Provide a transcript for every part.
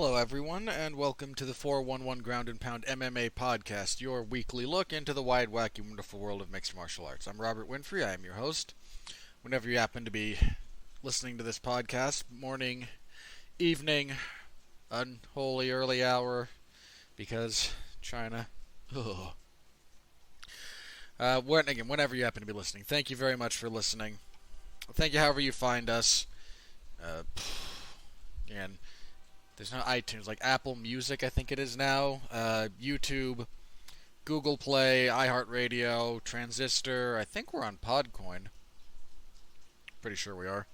Hello, everyone, and welcome to the 411 Ground and Pound MMA podcast, your weekly look into the wide, wacky, wonderful world of mixed martial arts. I'm Robert Winfrey. I am your host. Whenever you happen to be listening to this podcast, morning, evening, unholy early hour, because China. Whenever you happen to be listening, thank you very much for listening. Thank you however you find us. Again, there's no iTunes, like Apple Music, I think it is now. YouTube, Google Play, iHeartRadio, Transistor. I think we're on Podcoin. Pretty sure we are.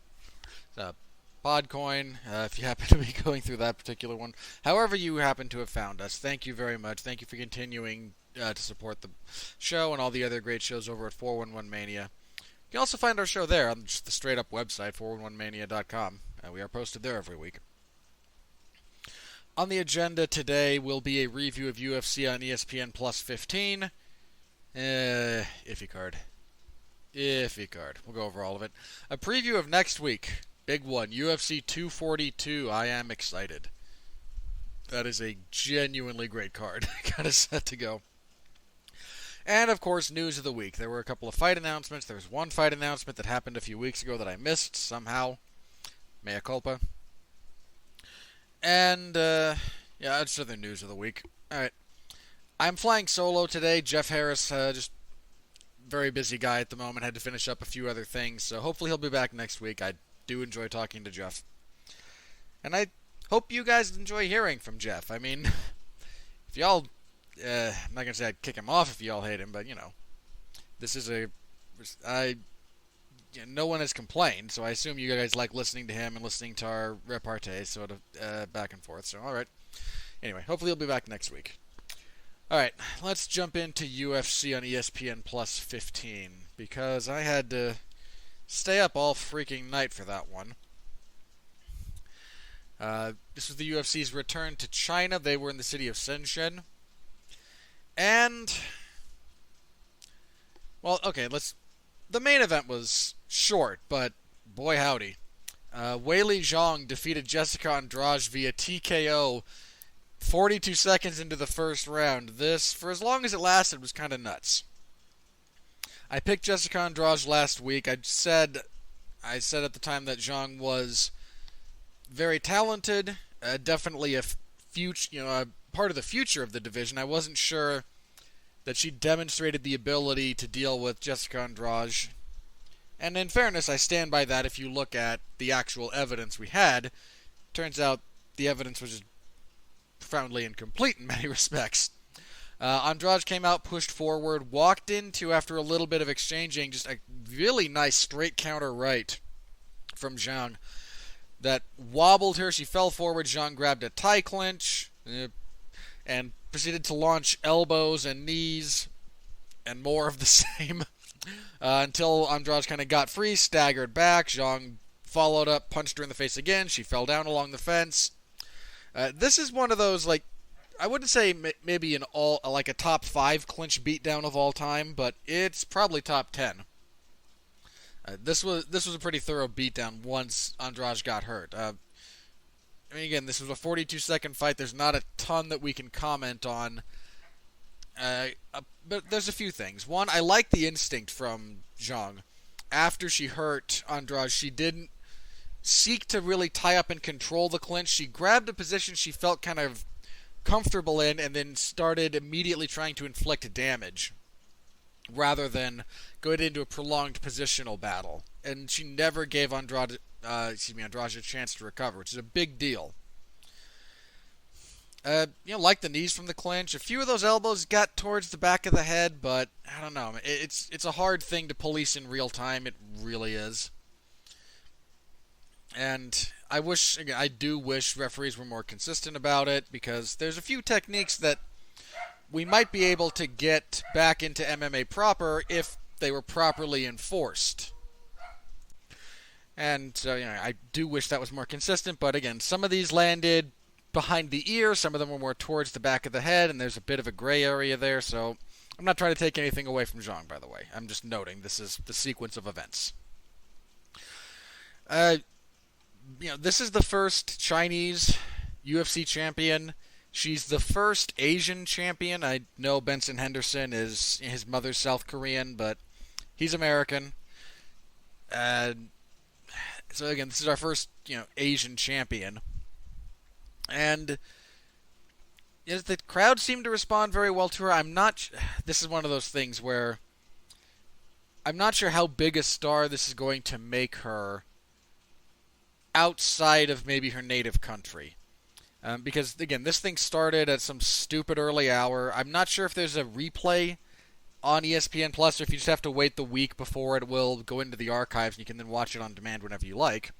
Podcoin, if you happen to be going through that particular one. However you happen to have found us, thank you very much. Thank you for continuing to support the show and all the other great shows over at 411 Mania. You can also find our show there on just the straight-up website, 411mania.com. We are posted there every week. On the agenda today will be a review of UFC on ESPN Plus 15. Iffy card. We'll go over all of it. A preview of next week. Big one. UFC 242. I am excited. That is a genuinely great card. Kind of set to go. And, of course, news of the week. There were a couple of fight announcements. There was one fight announcement that happened a few weeks ago that I missed somehow. Mea culpa. And, that's other news of the week. Alright. I'm flying solo today. Jeff Harris, just very busy guy at the moment. Had to finish up a few other things. So hopefully he'll be back next week. I do enjoy talking to Jeff. And I hope you guys enjoy hearing from Jeff. I mean, if y'all... I'm not going to say I'd kick him off if y'all hate him, but, this is no one has complained, so I assume you guys like listening to him and listening to our repartee, sort of back and forth. So, alright. Anyway, hopefully he'll be back next week. Alright, let's jump into UFC on ESPN Plus 15, because I had to stay up all freaking night for that one. This was the UFC's return to China. They were in the city of Shenzhen. And, well, okay, the main event was short, but boy howdy. Weili Zhang defeated Jessica Andrade via TKO 42 seconds into the first round. This, for as long as it lasted, was kind of nuts. I picked Jessica Andrade last week. I said at the time that Zhang was very talented, definitely a part of the future of the division. I wasn't sure that she demonstrated the ability to deal with Jessica Andrade. And in fairness, I stand by that. If you look at the actual evidence we had, turns out the evidence was just profoundly incomplete in many respects. Andrade came out, pushed forward, walked into, after a little bit of exchanging, just a really nice straight counter right from Zhang that wobbled her. She fell forward. Zhang grabbed a tie clinch and proceeded to launch elbows and knees and more of the same until Andrade kind of got free, staggered back. Zhang followed up, punched her in the face again. She fell down along the fence. This is one of those, I wouldn't say maybe a top 5 clinch beatdown of all time, but it's probably top 10. This was a pretty thorough beatdown once Andrade got hurt. Again, this was a 42-second fight. There's not a ton that we can comment on. But there's a few things. One, I like the instinct from Zhang. After she hurt Andrade, she didn't seek to really tie up and control the clinch. She grabbed a position she felt kind of comfortable in and then started immediately trying to inflict damage rather than going into a prolonged positional battle. And she never gave Andrade a chance to recover, which is a big deal. Like the knees from the clinch. A few of those elbows got towards the back of the head, but I don't know. It's a hard thing to police in real time. It really is. And I do wish referees were more consistent about it, because there's a few techniques that we might be able to get back into MMA proper if they were properly enforced. And I do wish that was more consistent, but again, some of these landed behind the ear, some of them were more towards the back of the head, and there's a bit of a gray area there, so I'm not trying to take anything away from Zhang, by the way. I'm just noting this is the sequence of events. This is the first Chinese UFC champion. She's the first Asian champion. I know Benson Henderson is his mother's South Korean, but he's American. So again, this is our first, Asian champion. And the crowd seemed to respond very well to her. This is one of those things where I'm not sure how big a star this is going to make her outside of maybe her native country. Because, again, this thing started at some stupid early hour. I'm not sure if there's a replay on ESPN Plus, or if you just have to wait the week before it will go into the archives and you can then watch it on demand whenever you like.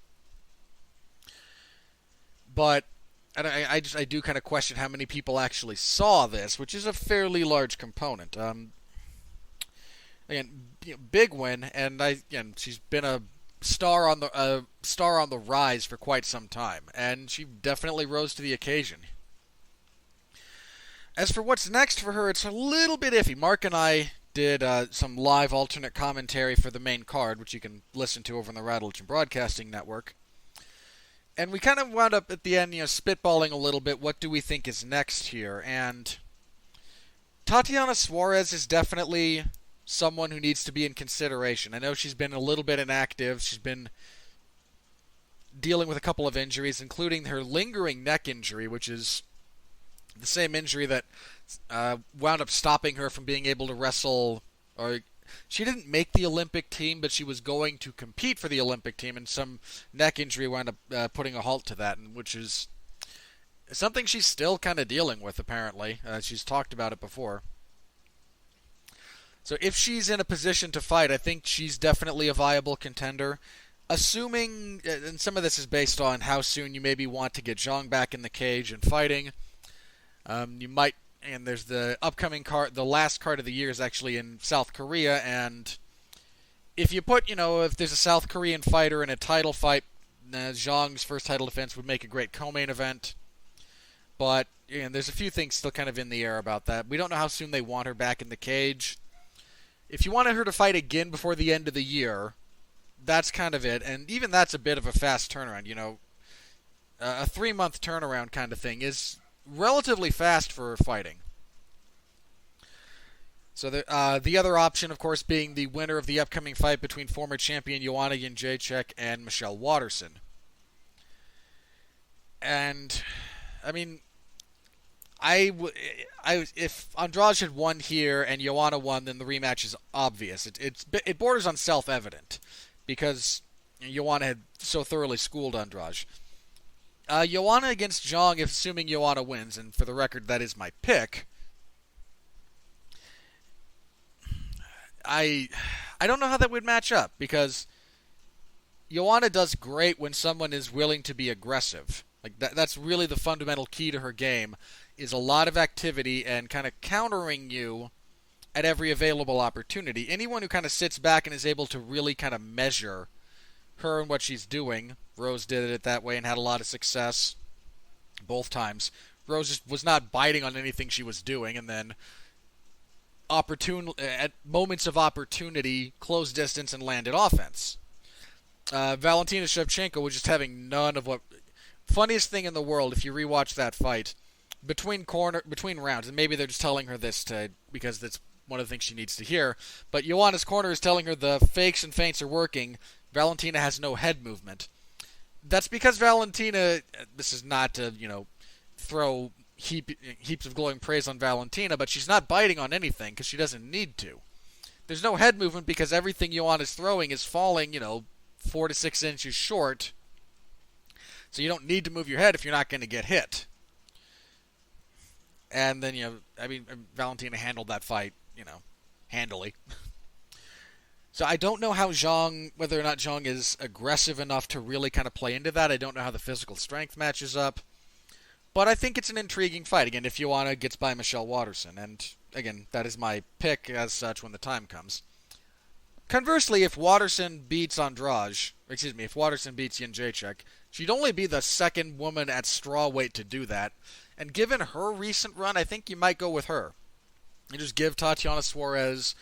But I do kind of question how many people actually saw this, which is a fairly large component. Again, big win, and she's been a star on the rise for quite some time, and she definitely rose to the occasion. As for what's next for her, it's a little bit iffy. Mark and I did some live alternate commentary for the main card, which you can listen to over on the Rattleton Broadcasting Network. And we kind of wound up at the end, spitballing a little bit. What do we think is next here? And Tatiana Suarez is definitely someone who needs to be in consideration. I know she's been a little bit inactive. She's been dealing with a couple of injuries, including her lingering neck injury, which is the same injury that wound up stopping her from being able to wrestle. Or she didn't make the Olympic team, but she was going to compete for the Olympic team, and some neck injury wound up putting a halt to that, which is something she's still kind of dealing with, apparently. She's talked about it before. So if she's in a position to fight, I think she's definitely a viable contender. Assuming, and some of this is based on how soon you maybe want to get Zhang back in the cage and fighting. You might, and there's the upcoming card, the last card of the year is actually in South Korea, and if you put, if there's a South Korean fighter in a title fight, Zhang's first title defense would make a great co-main event. But, there's a few things still kind of in the air about that. We don't know how soon they want her back in the cage. If you wanted her to fight again before the end of the year, that's kind of it. And even that's a bit of a fast turnaround. A 3-month turnaround kind of thing is relatively fast for fighting. So the other option, of course, being the winner of the upcoming fight between former champion Joanna Jędrzejczyk and Michelle Waterson. And, if Andrade had won here and Joanna won, then the rematch is obvious. It borders on self-evident because Joanna had so thoroughly schooled Andrade. Joanna against Zhang, assuming Joanna wins, and for the record, that is my pick. I don't know how that would match up because Joanna does great when someone is willing to be aggressive. That's really the fundamental key to her game, is a lot of activity and kind of countering you at every available opportunity. Anyone who kind of sits back and is able to really kind of measure her and what she's doing, Rose did it that way and had a lot of success both times. Rose just was not biting on anything she was doing, and then at moments of opportunity, closed distance and landed offense. Valentina Shevchenko was just having none of what... Funniest thing in the world, if you rewatch that fight, between rounds, and maybe they're just telling her this because that's one of the things she needs to hear, but Joanna's corner is telling her the fakes and feints are working. Valentina has no head movement. That's because Valentina, this is not to, throw heaps of glowing praise on Valentina, but she's not biting on anything because she doesn't need to. There's no head movement because everything Joanna's throwing is falling, 4 to 6 inches short. So you don't need to move your head if you're not going to get hit. And then, Valentina handled that fight, handily. So I don't know how whether or not Zhang is aggressive enough to really kind of play into that. I don't know how the physical strength matches up. But I think it's an intriguing fight, again, if Joanna gets by Michelle Waterson. And, again, that is my pick as such when the time comes. Conversely, if Waterson beats Jędrzejczyk, she'd only be the second woman at strawweight to do that. And given her recent run, I think you might go with her. And just give Tatiana Suarez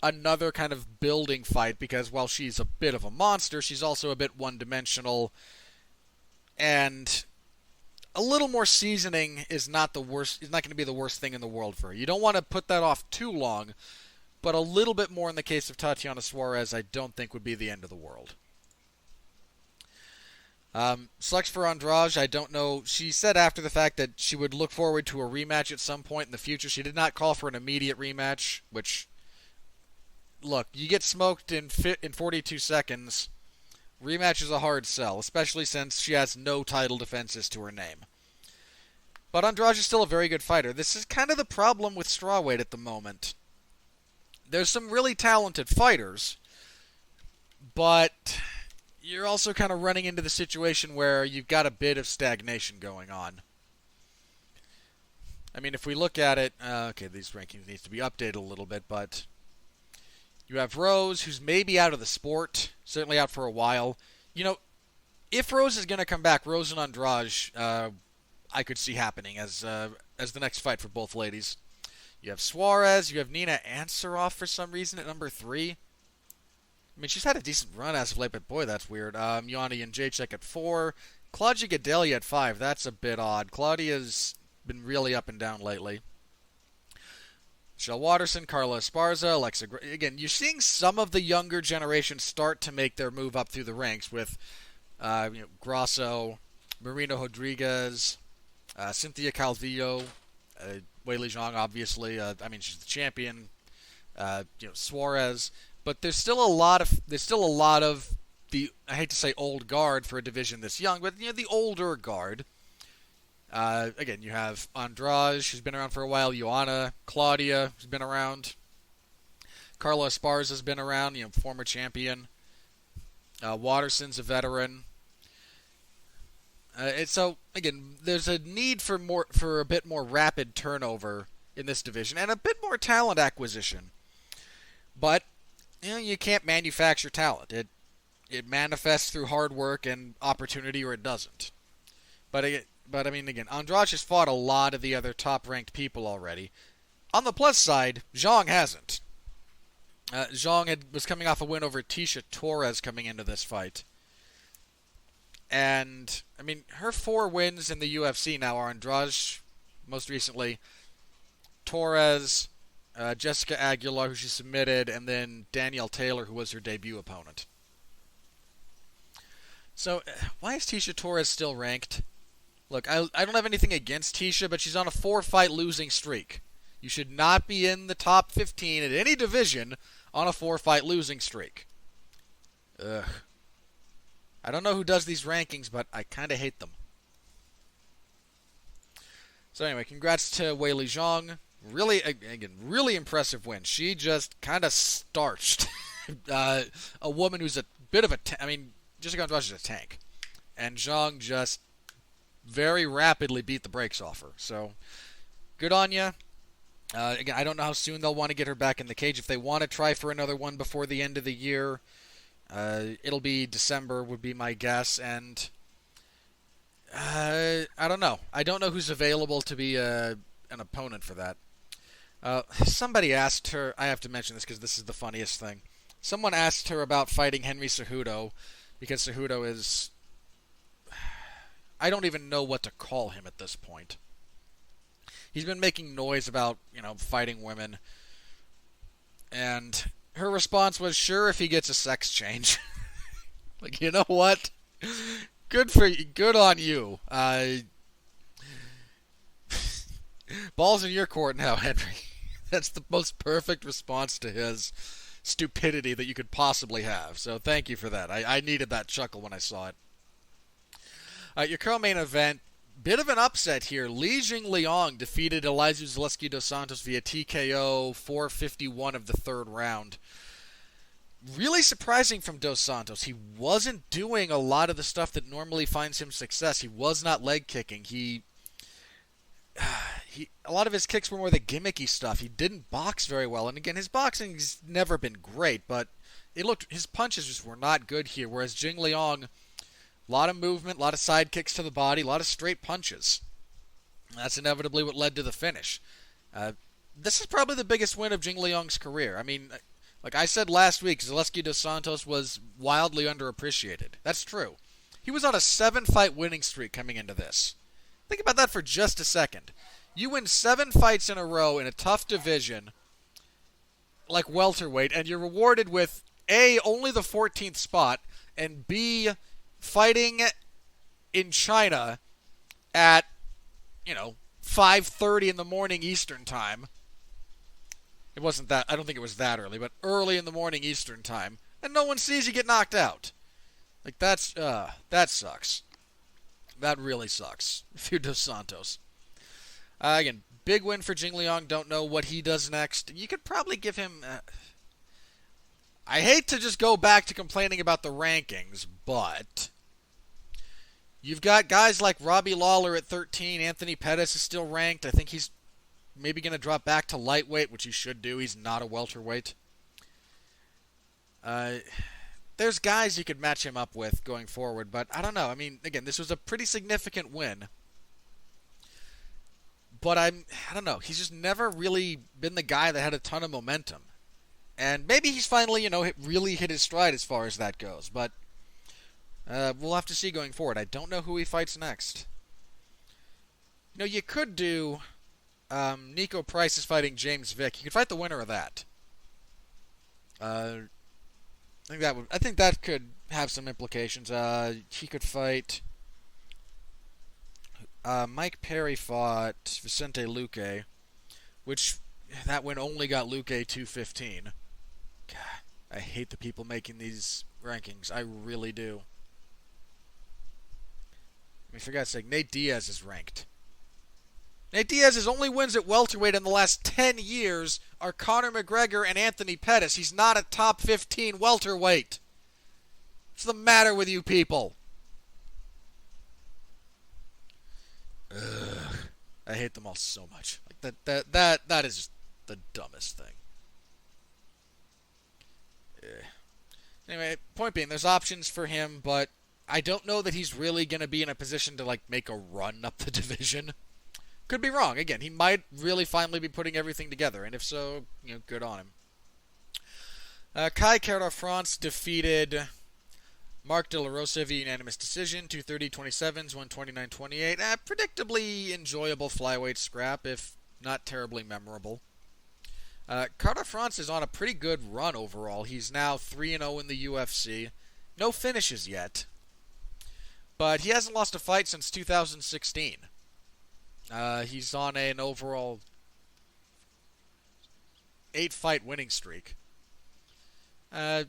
another kind of building fight, because while she's a bit of a monster, she's also a bit one-dimensional. And a little more seasoning is not the worst. Is not going to be the worst thing in the world for her. You don't want to put that off too long, but a little bit more in the case of Tatiana Suarez, I don't think would be the end of the world. Sucks for Andrade. I don't know. She said after the fact that she would look forward to a rematch at some point in the future. She did not call for an immediate rematch, which, look, you get smoked in 42 seconds. Rematch is a hard sell, especially since she has no title defenses to her name. But Andrade is still a very good fighter. This is kind of the problem with strawweight at the moment. There's some really talented fighters, but you're also kind of running into the situation where you've got a bit of stagnation going on. I mean, if we look at it, okay, these rankings need to be updated a little bit, but you have Rose, who's maybe out of the sport, certainly out for a while. You know, if Rose is going to come back, Rose and Andrade, I could see happening as the next fight for both ladies. You have Suarez, you have Nina Ansaroff for some reason at number 3. I mean, she's had a decent run as of late, but boy, that's weird. Joanna Jędrzejczyk at 4. Claudia Gadelha at 5. That's a bit odd. Claudia's been really up and down lately. Michelle Waterson, Carla Esparza, Alexa... Again, you're seeing some of the younger generation start to make their move up through the ranks with Grasso, Marina Rodriguez, Cynthia Calvillo, Weili Zhang, obviously. I mean, she's the champion. Suarez, but there's still a lot of the, I hate to say old guard for a division this young, but the older guard. Again, you have Andrade, who's been around for a while. Joanna, Claudia, who's been around. Carla Esparza's been around, former champion. Waterson's a veteran. So again, there's a need for a bit more rapid turnover in this division and a bit more talent acquisition. But you can't manufacture talent. It manifests through hard work and opportunity, or it doesn't. But I mean, again, Andrade has fought a lot of the other top-ranked people already. On the plus side, Zhang hasn't. Zhang was coming off a win over Tecia Torres coming into this fight. And, I mean, her 4 wins in the UFC now are Andrade, most recently, Torres, Jessica Aguilar, who she submitted, and then Danielle Taylor, who was her debut opponent. So, why is Tecia Torres still ranked? Look, I don't have anything against Tecia, but she's on a 4-fight losing streak. You should not be in the top 15 at any division on a 4-fight losing streak. Ugh. I don't know who does these rankings, but I kind of hate them. So anyway, congrats to Weili Zhang. Really impressive win. She just kind of starched a woman who's a bit of a... Jessica Andrade is a tank. And Zhang just very rapidly beat the brakes off her. So, good on ya. Again, I don't know how soon they'll want to get her back in the cage. If they want to try for another one before the end of the year, it'll be December would be my guess. And I don't know. I don't know who's available to be an opponent for that. Somebody asked her, I have to mention this because this is the funniest thing. Someone asked her about fighting Henry Cejudo, because Cejudo is... I don't even know what to call him at this point. He's been making noise about, fighting women. And her response was, sure, if he gets a sex change. Like, you know what? Good on you. Ball's in your court now, Henry. That's the most perfect response to his stupidity that you could possibly have. So thank you for that. I needed that chuckle when I saw it. Your co-main event, bit of an upset here. Li Jingliang defeated Elizeu Zaleski dos Santos via TKO 4:51 of the third round. Really surprising from Dos Santos. He wasn't doing a lot of the stuff that normally finds him success. He was not leg kicking. A lot of his kicks were more the gimmicky stuff. He didn't box very well. And again, his boxing's never been great, but his punches just were not good here. Whereas Jingliang, a lot of movement, a lot of side kicks to the body, a lot of straight punches. That's inevitably what led to the finish. This is probably the biggest win of Jingliang's career. I mean, like I said last week, Zaleski dos Santos was wildly underappreciated. That's true. He was on a 7-fight winning streak coming into this. Think about that for just a second. You win 7 fights in a row in a tough division like welterweight, and you're rewarded with A, only the 14th spot, and B, fighting in China at, 5:30 in the morning Eastern time. It wasn't that, I don't think it was that early, but early in the morning Eastern time, and no one sees you get knocked out. Like, that sucks. That really sucks. If you're Dos Santos. Again, big win for Jing Liang. Don't know what he does next. You could probably give him... I hate to just go back to complaining about the rankings, but... You've got guys like Robbie Lawler at 13. Anthony Pettis is still ranked. I think he's maybe going to drop back to lightweight, which he should do. He's not a welterweight. There's guys you could match him up with going forward, but I don't know. I mean, again, this was a pretty significant win. But I don't know. He's just never really been the guy that had a ton of momentum. And maybe he's finally, really hit his stride as far as that goes. But we'll have to see going forward. I don't know who he fights next. You could do Nico Price is fighting James Vick. You could fight the winner of that. I think that could have some implications. He could fight. Mike Perry fought Vicente Luque, which that win only got Luque 215. God, I hate the people making these rankings. I really do. I mean, for God's sake, Nate Diaz is ranked. Nate Diaz's only wins at welterweight in the last 10 years are Conor McGregor and Anthony Pettis. He's not a top 15 welterweight. What's the matter with you people? Ugh. I hate them all so much. Like that is just the dumbest thing. Anyway, point being, there's options for him, but I don't know that he's really going to be in a position to make a run up the division. Could be wrong. Again, he might really finally be putting everything together, and if so, good on him. Kai Kara-France defeated Mark De La Rosa via unanimous decision, 230-27s, 129-28. Predictably enjoyable flyweight scrap, if not terribly memorable. Kara-France is on a pretty good run overall. He's now 3-0 in the UFC. No finishes yet. But he hasn't lost a fight since 2016. He's on an overall 8-fight winning streak. Not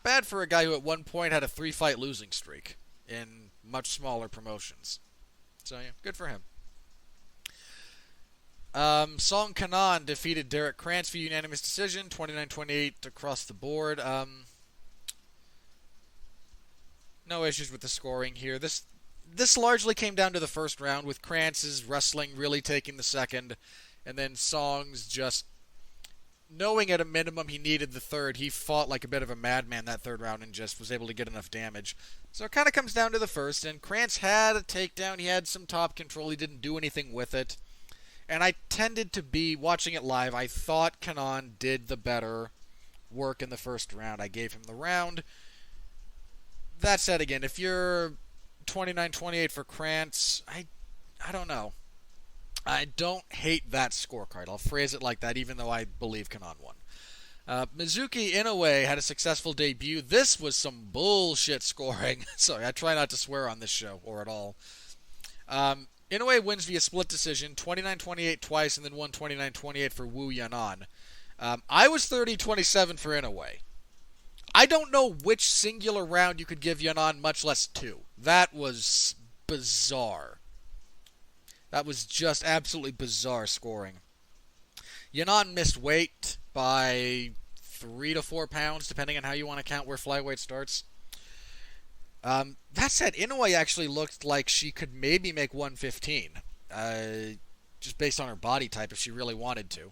bad for a guy who at one point had a 3-fight losing streak in much smaller promotions. So, yeah, good for him. Song Kanan defeated Derek Krantz via unanimous decision, 29-28 across the board. No issues with the scoring here. This largely came down to the first round, with Krantz's wrestling really taking the second, and then Song's just knowing at a minimum he needed the third. He fought like a bit of a madman that third round and just was able to get enough damage. So it kind of comes down to the first, and Krantz had a takedown. He had some top control. He didn't do anything with it. And I tended to be, watching it live, I thought Kanan did the better work in the first round. I gave him the round. That said, again, if you're 29-28 for Krantz, I don't know. I don't hate that scorecard. I'll phrase it like that, even though I believe Kanan won. Mizuki Inoue had a successful debut. This was some bullshit scoring. Sorry, I try not to swear on this show, or at all. Inoue wins via split decision, 29-28 twice, and then won 29-28 for Wu Yanan. I was 30-27 for Inoue. I don't know which singular round you could give Yanan, much less two. That was bizarre. That was just absolutely bizarre scoring. Yanan missed weight by 3 to 4 pounds, depending on how you want to count where flyweight starts. That said, Inoue actually looked like she could maybe make 115, just based on her body type if she really wanted to.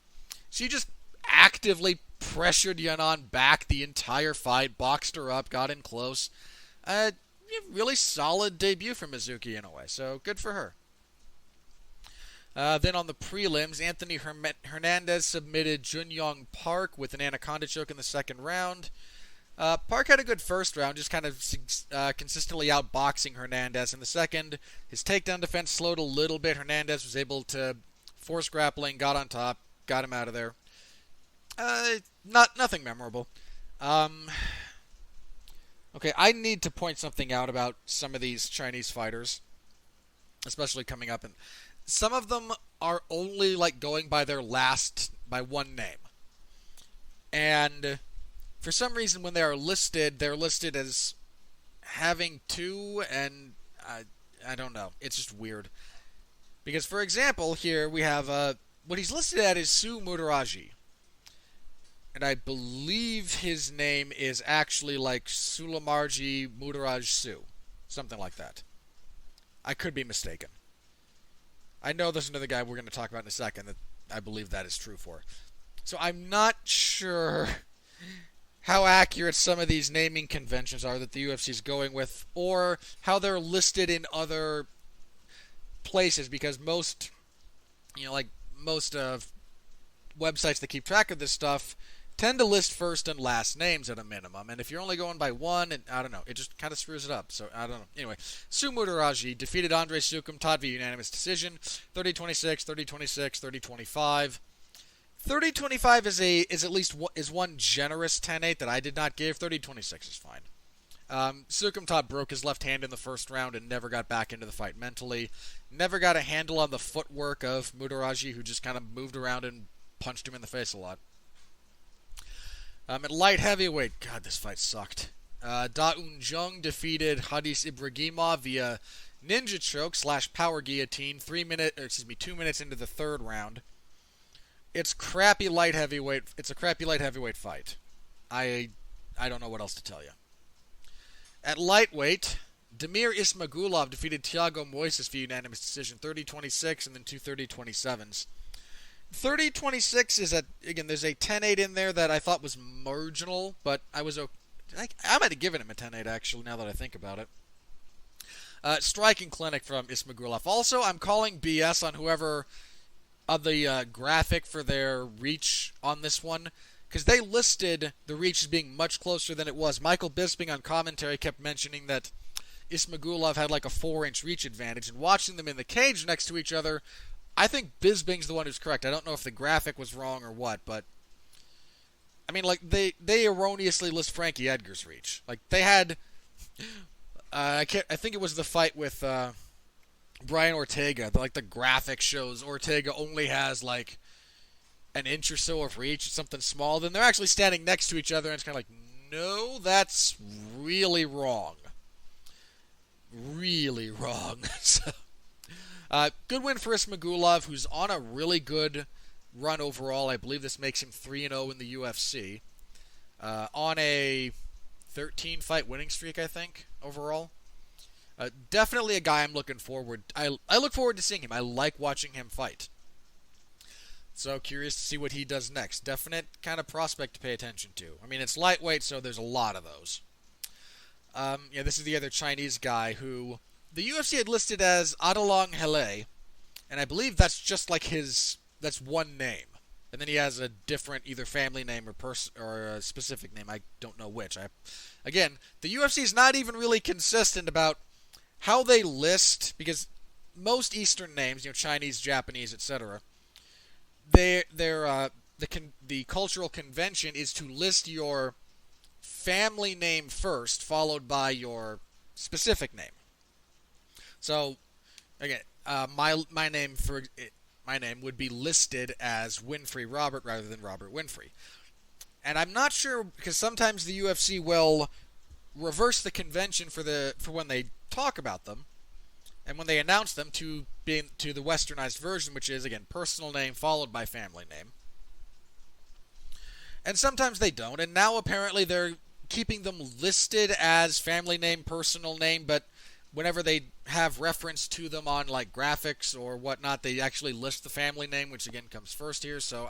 She just actively pressured Yanan back the entire fight, boxed her up, got in close. Really solid debut for Mizuki Inoue, so good for her. Then on the prelims, Anthony Hernandez submitted Junyong Park with an anaconda choke in the second round. Park had a good first round, just kind of consistently outboxing Hernandez. In the second, his takedown defense slowed a little bit. Hernandez was able to force grappling, got on top, got him out of there. Nothing memorable. Okay, I need to point something out about some of these Chinese fighters, especially coming up, and some of them are only like going by by one name, and for some reason when they are listed, they're listed as having two, and I don't know, it's just weird. Because for example, here we have what he's listed at is Su Mutaraji. And I believe his name is actually like Sulamarji Mutaraj Su. Something like that. I could be mistaken. I know there's another guy we're going to talk about in a second that I believe that is true for. So I'm not sure how accurate some of these naming conventions are that the UFC is going with, or how they're listed in other places, because most websites that keep track of this stuff tend to list first and last names at a minimum, and if you're only going by one, and I don't know, it just kind of screws it up, so I don't know. Anyway, Su Mutaraji defeated Andre Soukhamthath via unanimous decision, 30-26, 30-26, 30-25. 30-25 is at least one generous 10-8 that I did not give. 30-26 is fine. Soukhamthath broke his left hand in the first round and never got back into the fight mentally. Never got a handle on the footwork of Mutaraji, who just kind of moved around and punched him in the face a lot. At light heavyweight, God, this fight sucked. Da Un Jung defeated Hadis Ibragimov via ninja choke / power guillotine 2 minutes into the third round. It's a crappy light heavyweight fight. I don't know what else to tell you. At lightweight, Damir Ismagulov defeated Thiago Moises via unanimous decision, 30-26 and then 2 30-27s. 30-26 is there's a 10-8 in there that I thought was marginal, but I might have given him a 10-8 actually, now that I think about it. Striking clinic from Ismagulov. Also, I'm calling BS on whoever of the graphic for their reach on this one, because they listed the reach as being much closer than it was. Michael Bisping on commentary kept mentioning that Ismagulov had like a 4-inch reach advantage, and watching them in the cage next to each other, I think Bisping's the one who's correct. I don't know if the graphic was wrong or what, but I mean, like, they erroneously list Frankie Edgar's reach. Like, they had I think it was the fight with Brian Ortega. Like, the graphic shows Ortega only has like an inch or so of reach, something small. Then they're actually standing next to each other, and it's kind of like, no, that's really wrong. Really wrong. So, good win for Ismagulov, who's on a really good run overall. I believe this makes him 3-0 in the UFC. On a 13-fight winning streak, I think, overall. Definitely a guy I'm looking forward. I look forward to seeing him. I like watching him fight. So curious to see what he does next. Definite kind of prospect to pay attention to. I mean, it's lightweight, so there's a lot of those. This is the other Chinese guy who the UFC had listed as Adalong Hele, and I believe that's just like that's one name. And then he has a different either family name or a specific name. I don't know which. Again, the UFC is not even really consistent about how they list, because most Eastern names, Chinese, Japanese, etc., the cultural convention is to list your family name first, followed by your specific name. So, again, my name would be listed as Winfrey Robert rather than Robert Winfrey. And I'm not sure, because sometimes the UFC will reverse the convention for when they talk about them, and when they announce them to the westernized version, which is, again, personal name followed by family name. And sometimes they don't, and now apparently they're keeping them listed as family name, personal name, but whenever they have reference to them on like graphics or whatnot, they actually list the family name, which again comes first here, so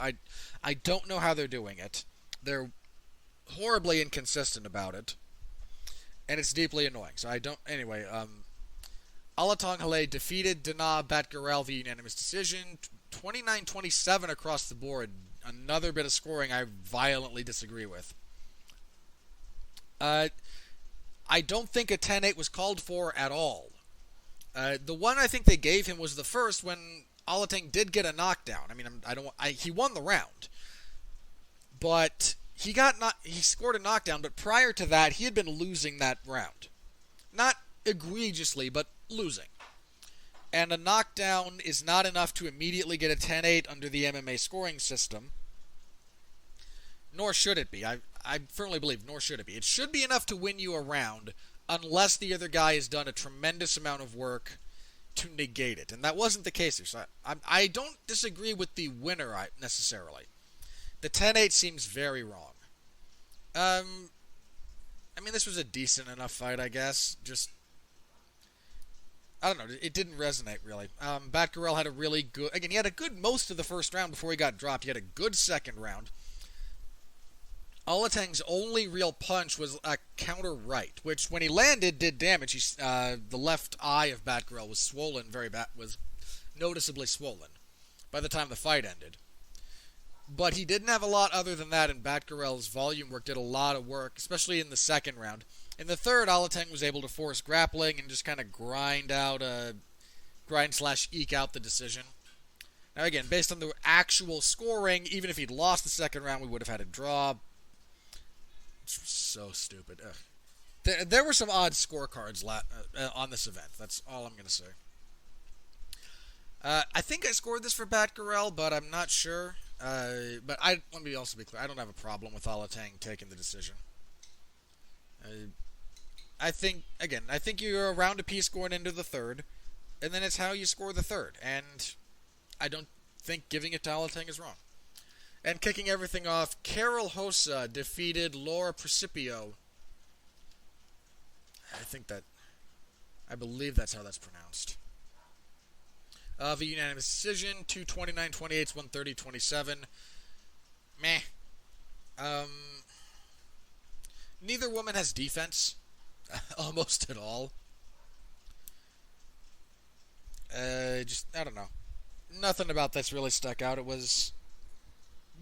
I don't know how they're doing it. They're horribly inconsistent about it, and it's deeply annoying, so I don't... Anyway, Alatong Hele defeated Dana Batgarel via unanimous decision, 29-27 across the board. Another bit of scoring I violently disagree with. Uh, I don't think a 10-8 was called for at all. The one I think they gave him was the first when Alateng did get a knockdown. I mean, he won the round, but he scored a knockdown. But prior to that, he had been losing that round, not egregiously, but losing. And a knockdown is not enough to immediately get a 10-8 under the MMA scoring system. Nor should it be. I firmly believe, nor should it be. It should be enough to win you a round, unless the other guy has done a tremendous amount of work to negate it. And that wasn't the case here. So I don't disagree with the winner necessarily. The 10-8 seems very wrong. I mean, this was a decent enough fight, I guess. Just, I don't know. It didn't resonate, really. Batgarel had a really good... Again, he had a good most of the first round before he got dropped. He had a good second round. Alateng's only real punch was a counter right, which when he landed did damage. The left eye of Batgarel was swollen, was noticeably swollen by the time the fight ended. But he didn't have a lot other than that, and Batgarel's volume work did a lot of work, especially in the second round. In the third, Alateng was able to force grappling and just kind of grind/eke out the decision. Now again, based on the actual scoring, even if he'd lost the second round, we would have had a draw. It's so stupid. Ugh. There were some odd scorecards on this event. That's all I'm going to say. I think I scored this for Batgarel, but I'm not sure. But let me also be clear. I don't have a problem with Alateng taking the decision. I think you're around a piece going into the third, and then it's how you score the third. And I don't think giving it to Alateng is wrong. And kicking everything off, Carol Hossa defeated Laura Principio. I believe that's how that's pronounced. The unanimous decision, 229-28, 130-27. Meh. Neither woman has defense. Almost at all. I don't know. Nothing about this really stuck out. It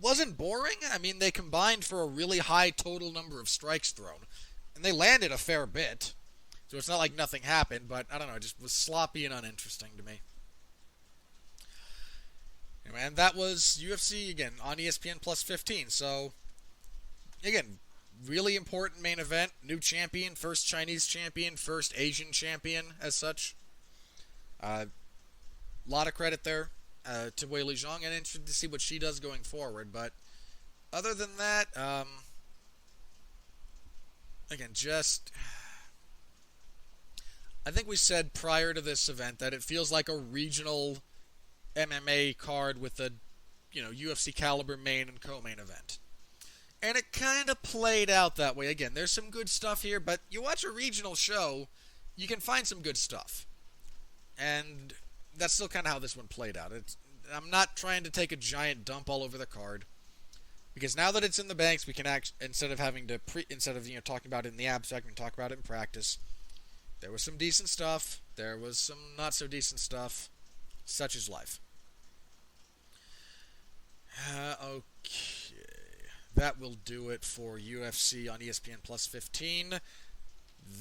wasn't boring. I mean, they combined for a really high total number of strikes thrown. And they landed a fair bit. So it's not like nothing happened, but I don't know, it just was sloppy and uninteresting to me. Anyway, and that was UFC, again, on ESPN Plus 15. So, again, really important main event. New champion, first Chinese champion, first Asian champion, as such. Lot of credit there to Weili Zhang, and interested to see what she does going forward. But other than that, again, I think we said prior to this event that it feels like a regional MMA card with a, UFC caliber main and co-main event. And it kind of played out that way. Again, there's some good stuff here, but you watch a regional show, you can find some good stuff. And that's still kind of how this one played out. I'm not trying to take a giant dump all over the card, because now that it's in the banks, we can instead of talking about it in the abstract, we can talk about it in practice. There was some decent stuff. There was some not so decent stuff. Such is life. Okay. That will do it for UFC on ESPN Plus 15.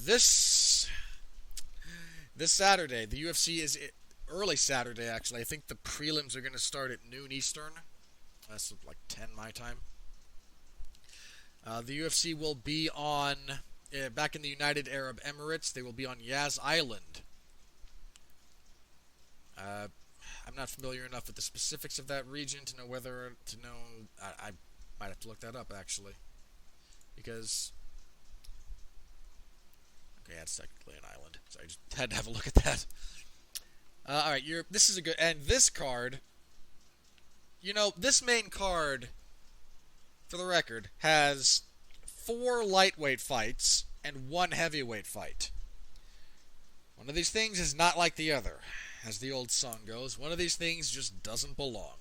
This Saturday, the UFC is early Saturday, actually. I think the prelims are going to start at noon Eastern. That's like 10 my time. The UFC will be on, back in the United Arab Emirates, they will be on Yas Island. I'm not familiar enough with the specifics of that region to know I might have to look that up, actually. Because, okay, it's technically an island, so I just had to have a look at that. Alright, this is a good, and this card, this main card, for the record, has 4 lightweight fights and 1 heavyweight fight. One of these things is not like the other, as the old song goes. One of these things just doesn't belong.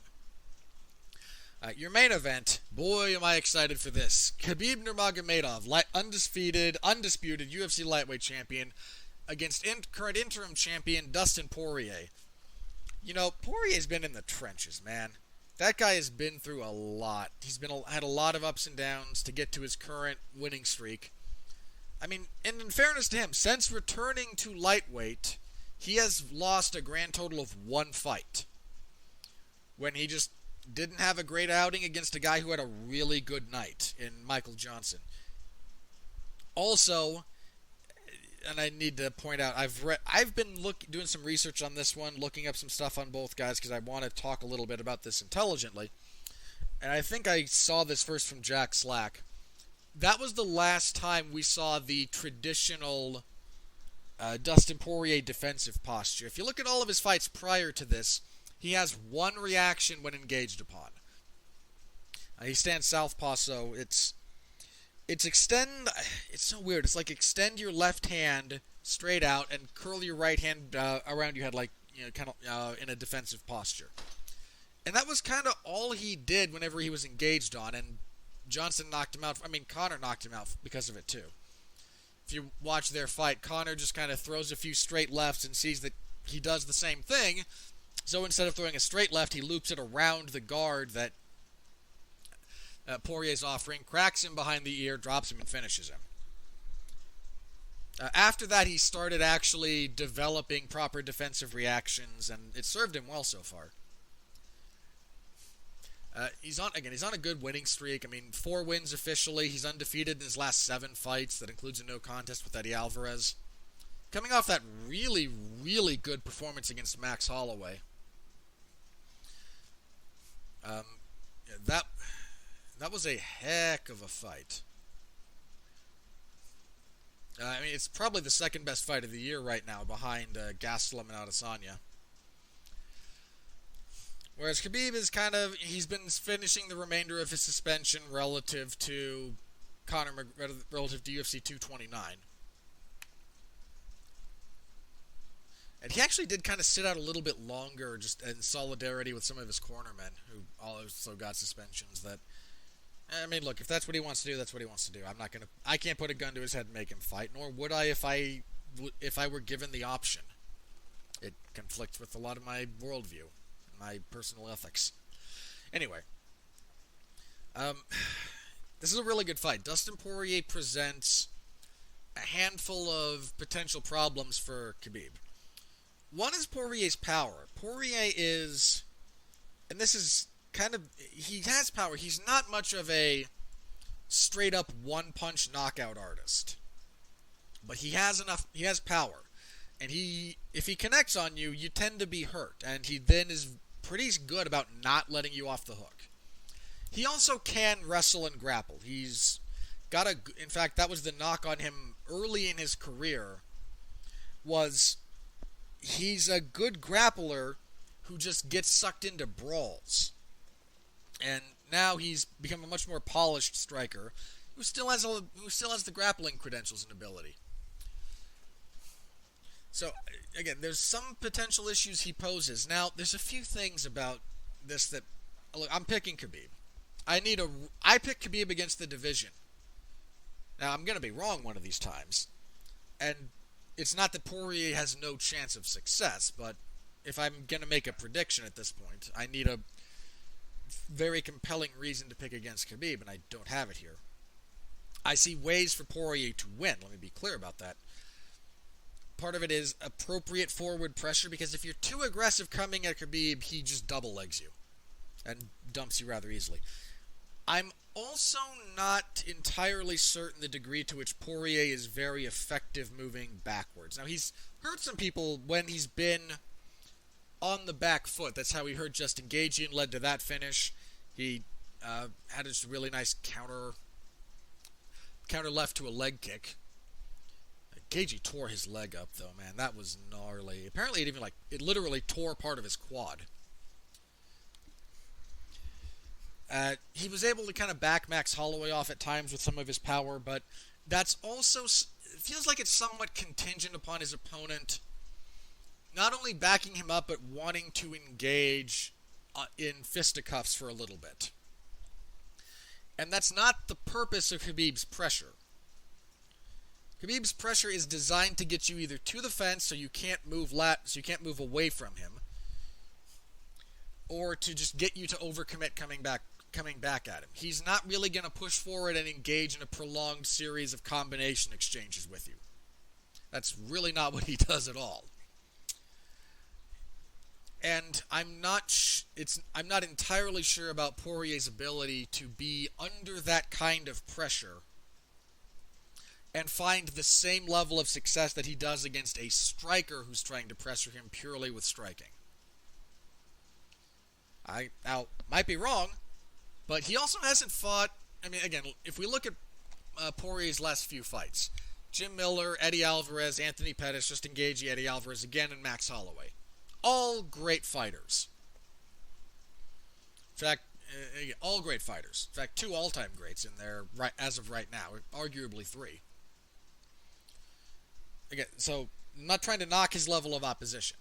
Your main event, boy am I excited for this. Khabib Nurmagomedov, undisputed UFC lightweight champion, against current interim champion Dustin Poirier. Poirier's been in the trenches, man. That guy has been through a lot. He's had a lot of ups and downs to get to his current winning streak. I mean, and in fairness to him, since returning to lightweight, he has lost a grand total of 1 fight. When he just didn't have a great outing against a guy who had a really good night in Michael Johnson. Also, and I need to point out, I've been doing some research on this one, looking up some stuff on both guys because I want to talk a little bit about this intelligently. And I think I saw this first from Jack Slack. That was the last time we saw the traditional Dustin Poirier defensive posture. If you look at all of his fights prior to this, he has one reaction when engaged upon. He stands southpaw, so it's extend. It's so weird. It's like extend your left hand straight out and curl your right hand around your head, like kind of in a defensive posture. And that was kind of all he did whenever he was engaged on. And Johnson knocked him out. I mean, Conor knocked him out because of it too. If you watch their fight, Conor just kind of throws a few straight lefts and sees that he does the same thing. So instead of throwing a straight left, he loops it around the guard that Poirier's offering, cracks him behind the ear, drops him, and finishes him. After that, he started actually developing proper defensive reactions, and it served him well so far. He's on a good winning streak. I mean, 4 wins officially. He's undefeated in his last 7 fights. That includes a no contest with Eddie Alvarez. Coming off that really, really good performance against Max Holloway. That was a heck of a fight. I mean, it's probably the second best fight of the year right now, behind Gastelum and Adesanya. Whereas Khabib is he's been finishing the remainder of his suspension relative to relative to UFC 229. And he actually did kind of sit out a little bit longer, just in solidarity with some of his cornermen, who also got suspensions. I mean, look, if that's what he wants to do, that's what he wants to do. I can't put a gun to his head and make him fight, nor would I if I were given the option. It conflicts with a lot of my worldview and my personal ethics. Anyway, this is a really good fight. Dustin Poirier presents a handful of potential problems for Khabib. One is Poirier's power. Poirier is, and this is he has power. He's not much of a straight-up one-punch knockout artist. But he has power. And if he connects on you, you tend to be hurt. And he then is pretty good about not letting you off the hook. He also can wrestle and grapple. He's got in fact, that was the knock on him early in his career, was he's a good grappler who just gets sucked into brawls. And now he's become a much more polished striker who still has the grappling credentials and ability. So, again, there's some potential issues he poses. Now, there's a few things about this that... Look, I'm picking Khabib. I pick Khabib against the division. Now, I'm going to be wrong one of these times. And it's not that Poirier has no chance of success, but if I'm going to make a prediction at this point, I need a very compelling reason to pick against Khabib, and I don't have it here. I see ways for Poirier to win. Let me be clear about that. Part of it is appropriate forward pressure, because if you're too aggressive coming at Khabib, he just double legs you and dumps you rather easily. I'm also not entirely certain the degree to which Poirier is very effective moving backwards. Now, he's hurt some people when he's been on the back foot. That's how he hurt Justin Gaethje and led to that finish. He had just a really nice counter left to a leg kick. Gaethje tore his leg up, though, man. That was gnarly. Apparently, it literally tore part of his quad. He was able to kind of back Max Holloway off at times with some of his power, but that's also... It feels like it's somewhat contingent upon his opponent not only backing him up, but wanting to engage in fisticuffs for a little bit. And that's not the purpose of Khabib's pressure. Khabib's pressure is designed to get you either to the fence so you can't move away from him, or to just get you to overcommit coming back coming back at him. He's not really going to push forward and engage in a prolonged series of combination exchanges with you. That's really not what he does at all. And I'm not entirely sure about Poirier's ability to be under that kind of pressure and find the same level of success that he does against a striker who's trying to pressure him purely with striking. I might be wrong, but he also hasn't fought. I mean, again, if we look at Poirier's last few fights, Jim Miller, Eddie Alvarez, Anthony Pettis, Justin Gaethje, Eddie Alvarez again, and Max Holloway. All great fighters. In fact, all great fighters. In fact, 2 all-time greats in there as of right now, arguably 3. Again, so I'm not trying to knock his level of opposition,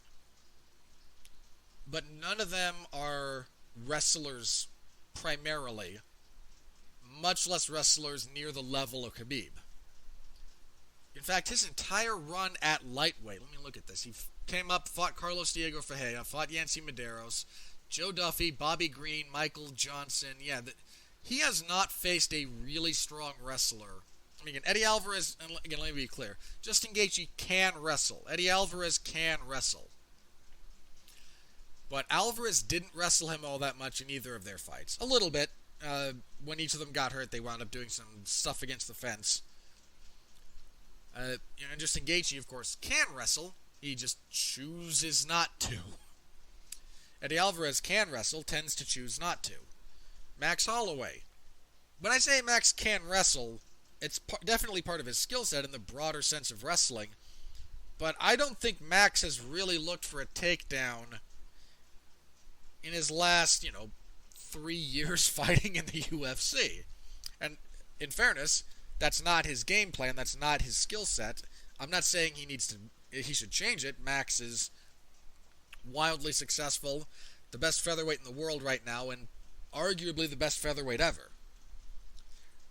but none of them are wrestlers primarily, much less wrestlers near the level of Khabib. In fact, his entire run at lightweight, let me look at this. He came up, fought Carlos Diego Ferreira, fought Yancy Medeiros, Joe Duffy, Bobby Green, Michael Johnson. Yeah, he has not faced a really strong wrestler. I mean, again, Eddie Alvarez, and again, let me be clear. Justin Gaethje can wrestle. Eddie Alvarez can wrestle. But Alvarez didn't wrestle him all that much in either of their fights. A little bit. When each of them got hurt, they wound up doing some stuff against the fence. And Justin Gaethje, of course, can wrestle. He just chooses not to. Eddie Alvarez can wrestle, tends to choose not to. Max Holloway. When I say Max can wrestle, it's definitely part of his skill set in the broader sense of wrestling. But I don't think Max has really looked for a takedown in his last, 3 years fighting in the UFC. And in fairness, that's not his game plan, that's not his skill set. I'm not saying he should change it. Max is wildly successful, the best featherweight in the world right now, and arguably the best featherweight ever.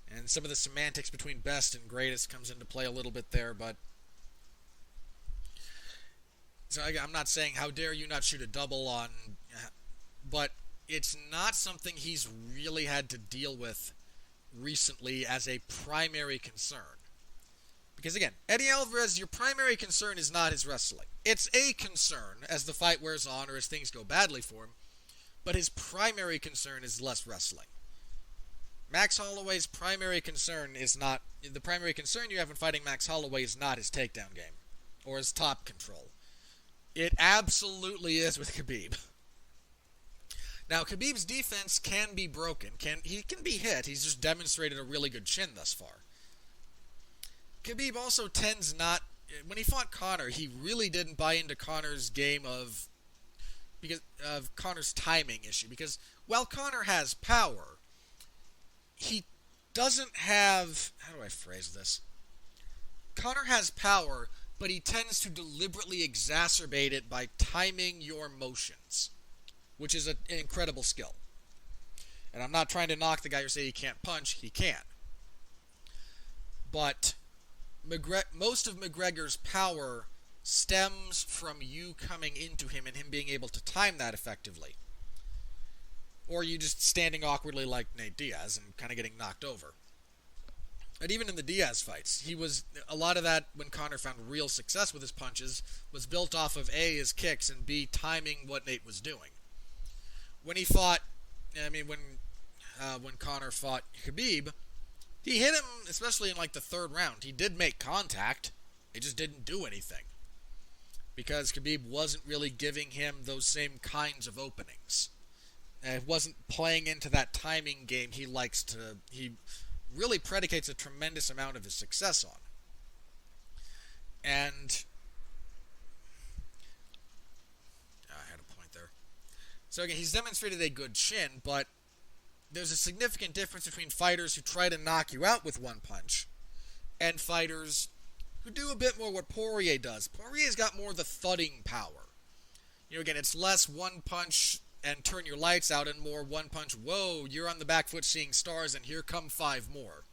And some of the semantics between best and greatest comes into play a little bit there, but so I'm not saying how dare you not shoot a double on, but it's not something he's really had to deal with recently as a primary concern. Because again, Eddie Alvarez, your primary concern is not his wrestling. It's a concern as the fight wears on or as things go badly for him, but his primary concern is less wrestling. Max Holloway's primary concern is not... The primary concern you have in fighting Max Holloway is not his takedown game or his top control. It absolutely is with Khabib. Now, Khabib's defense can be broken. He can be hit. He's just demonstrated a really good chin thus far. Khabib also tends not... When he fought Conor, he really didn't buy into Conor's game because of Conor's timing issue. Because while Conor has power, he doesn't have... How do I phrase this? Conor has power, but he tends to deliberately exacerbate it by timing your motions, which is an incredible skill. And I'm not trying to knock the guy who say he can't punch. He can. But most of McGregor's power stems from you coming into him and him being able to time that effectively. Or you just standing awkwardly like Nate Diaz and kind of getting knocked over. And even in the Diaz fights, a lot of that, when Conor found real success with his punches, was built off of A, his kicks, and B, timing what Nate was doing. When Conor fought Khabib, he hit him, especially in like the third round. He did make contact, it just didn't do anything. Because Khabib wasn't really giving him those same kinds of openings. It wasn't playing into that timing game he really predicates a tremendous amount of his success on. And I had a point there. So again, he's demonstrated a good chin, but there's a significant difference between fighters who try to knock you out with one punch and fighters who do a bit more what Poirier does. Poirier's got more of the thudding power. Again, it's less one punch and turn your lights out and more one punch, whoa, you're on the back foot seeing stars and here come 5 more.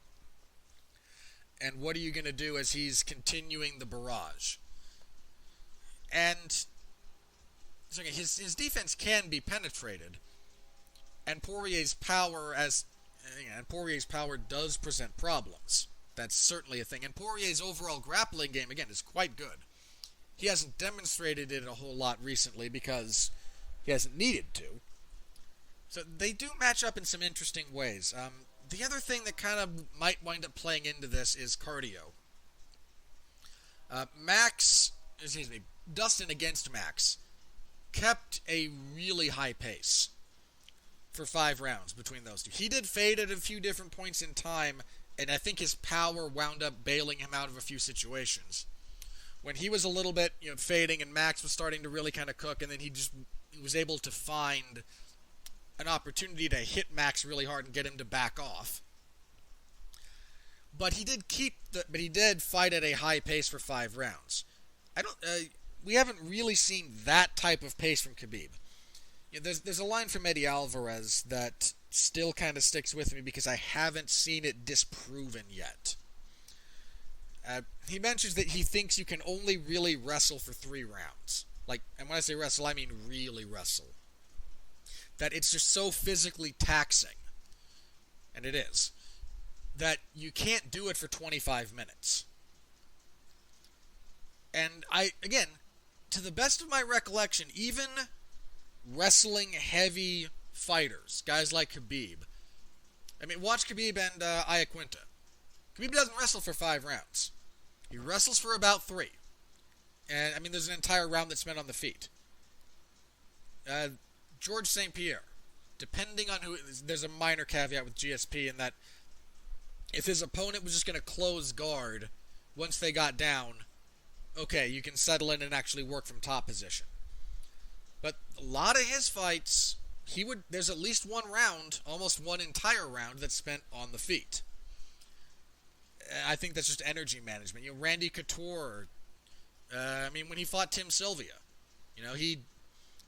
And what are you going to do as he's continuing the barrage? And so again, his defense can be penetrated, And Poirier's power does present problems. That's certainly a thing. And Poirier's overall grappling game, again, is quite good. He hasn't demonstrated it a whole lot recently because he hasn't needed to. So they do match up in some interesting ways. The other thing that kind of might wind up playing into this is cardio. Dustin against Max kept a really high pace for 5 rounds between those two. He did fade at a few different points in time, and I think his power wound up bailing him out of a few situations. When he was a little bit, fading, and Max was starting to really kind of cook, and then he was able to find an opportunity to hit Max really hard and get him to back off. But he did fight at a high pace for 5 rounds. We haven't really seen that type of pace from Khabib. There's a line from Eddie Alvarez that still kind of sticks with me because I haven't seen it disproven yet. He mentions that he thinks you can only really wrestle for 3 rounds. And when I say wrestle, I mean really wrestle. That it's just so physically taxing, and it is, that you can't do it for 25 minutes. And again, to the best of my recollection, even wrestling heavy fighters, guys like Khabib. Watch Khabib and Iaquinta. Khabib doesn't wrestle for 5 rounds. He wrestles for about 3. And, there's an entire round that's spent on the feet. George St. Pierre, depending on who, there's a minor caveat with GSP in that if his opponent was just going to close guard once they got down, okay, you can settle in and actually work from top position. But a lot of his fights, there's at least one round, almost one entire round, that's spent on the feet. I think that's just energy management. Randy Couture, when he fought Tim Sylvia,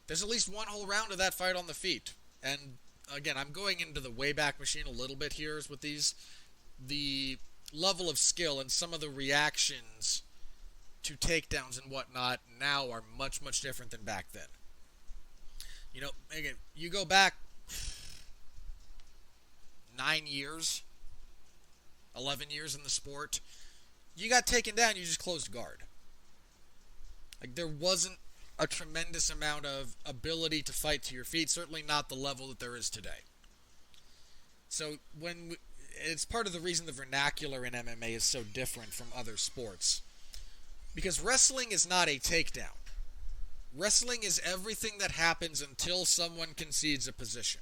there's at least one whole round of that fight on the feet. And again, I'm going into the Wayback Machine a little bit here with these. The level of skill and some of the reactions to takedowns and whatnot now are much, much different than back then. Again, you go back 9 years, 11 years in the sport, you got taken down, you just closed guard. There wasn't a tremendous amount of ability to fight to your feet, certainly not the level that there is today. So it's part of the reason the vernacular in MMA is so different from other sports. Because wrestling is not a takedown. Wrestling is everything that happens until someone concedes a position,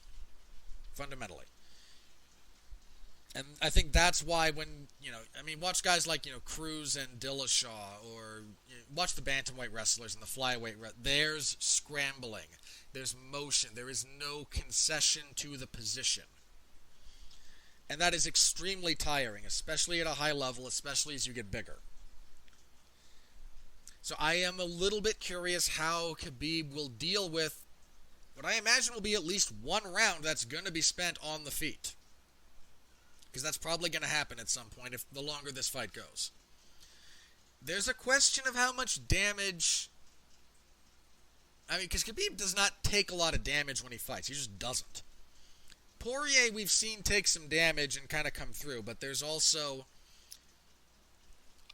fundamentally. And I think that's why watch guys like, Cruz and Dillashaw, or watch the bantamweight wrestlers and the flyweight there's scrambling, there's motion, there is no concession to the position. And that is extremely tiring, especially at a high level, especially as you get bigger. So I am a little bit curious how Khabib will deal with what I imagine will be at least one round that's going to be spent on the feet. Because that's probably going to happen at some point the longer this fight goes. There's a question of how much damage. Because Khabib does not take a lot of damage when he fights. He just doesn't. Poirier, we've seen take some damage and kind of come through, but there's also.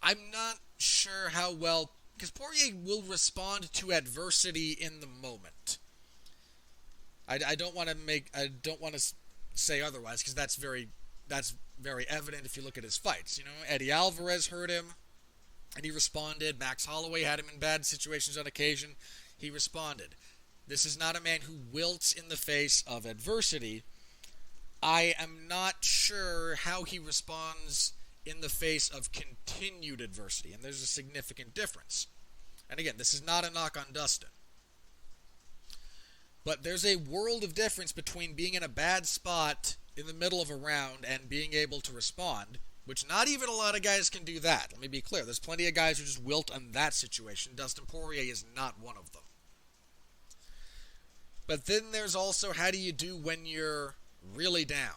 I'm not sure how well. Because Poirier will respond to adversity in the moment. I don't want to say otherwise, because that's very evident if you look at his fights. Eddie Alvarez hurt him, and he responded. Max Holloway had him in bad situations on occasion. He responded. This is not a man who wilts in the face of adversity. I am not sure how he responds in the face of continued adversity, and there's a significant difference. And again, this is not a knock on Dustin. But there's a world of difference between being in a bad spot in the middle of a round and being able to respond, which not even a lot of guys can do that. Let me be clear. There's plenty of guys who just wilt on that situation. Dustin Poirier is not one of them. But then there's also, how do you do when you're really down?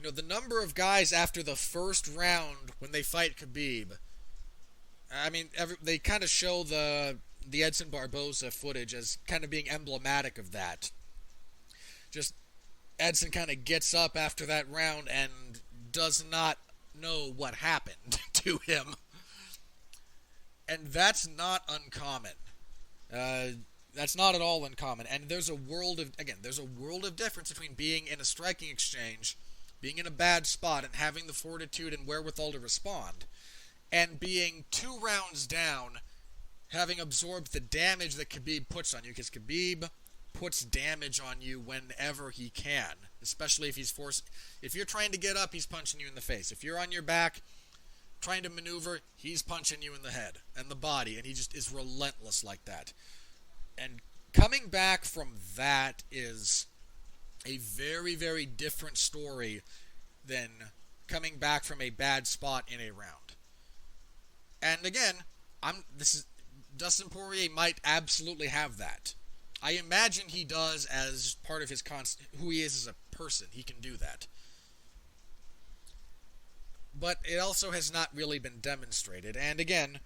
The number of guys after the first round when they fight Khabib, they kind of show the Edson Barboza footage as kind of being emblematic of that. Just Edson kind of gets up after that round and does not know what happened to him. And that's not uncommon. That's not at all uncommon. And there's a world of difference between being in a striking exchange, being in a bad spot, and having the fortitude and wherewithal to respond, and being 2 rounds down, having absorbed the damage that Khabib puts on you, because Khabib puts damage on you whenever he can, especially if if you're trying to get up, he's punching you in the face. If you're on your back trying to maneuver, he's punching you in the head and the body, and he just is relentless like that. And coming back from that is a very, very different story than coming back from a bad spot in a round. And again, Dustin Poirier might absolutely have that. I imagine he does as part of his who he is as a person. He can do that. But it also has not really been demonstrated. And again,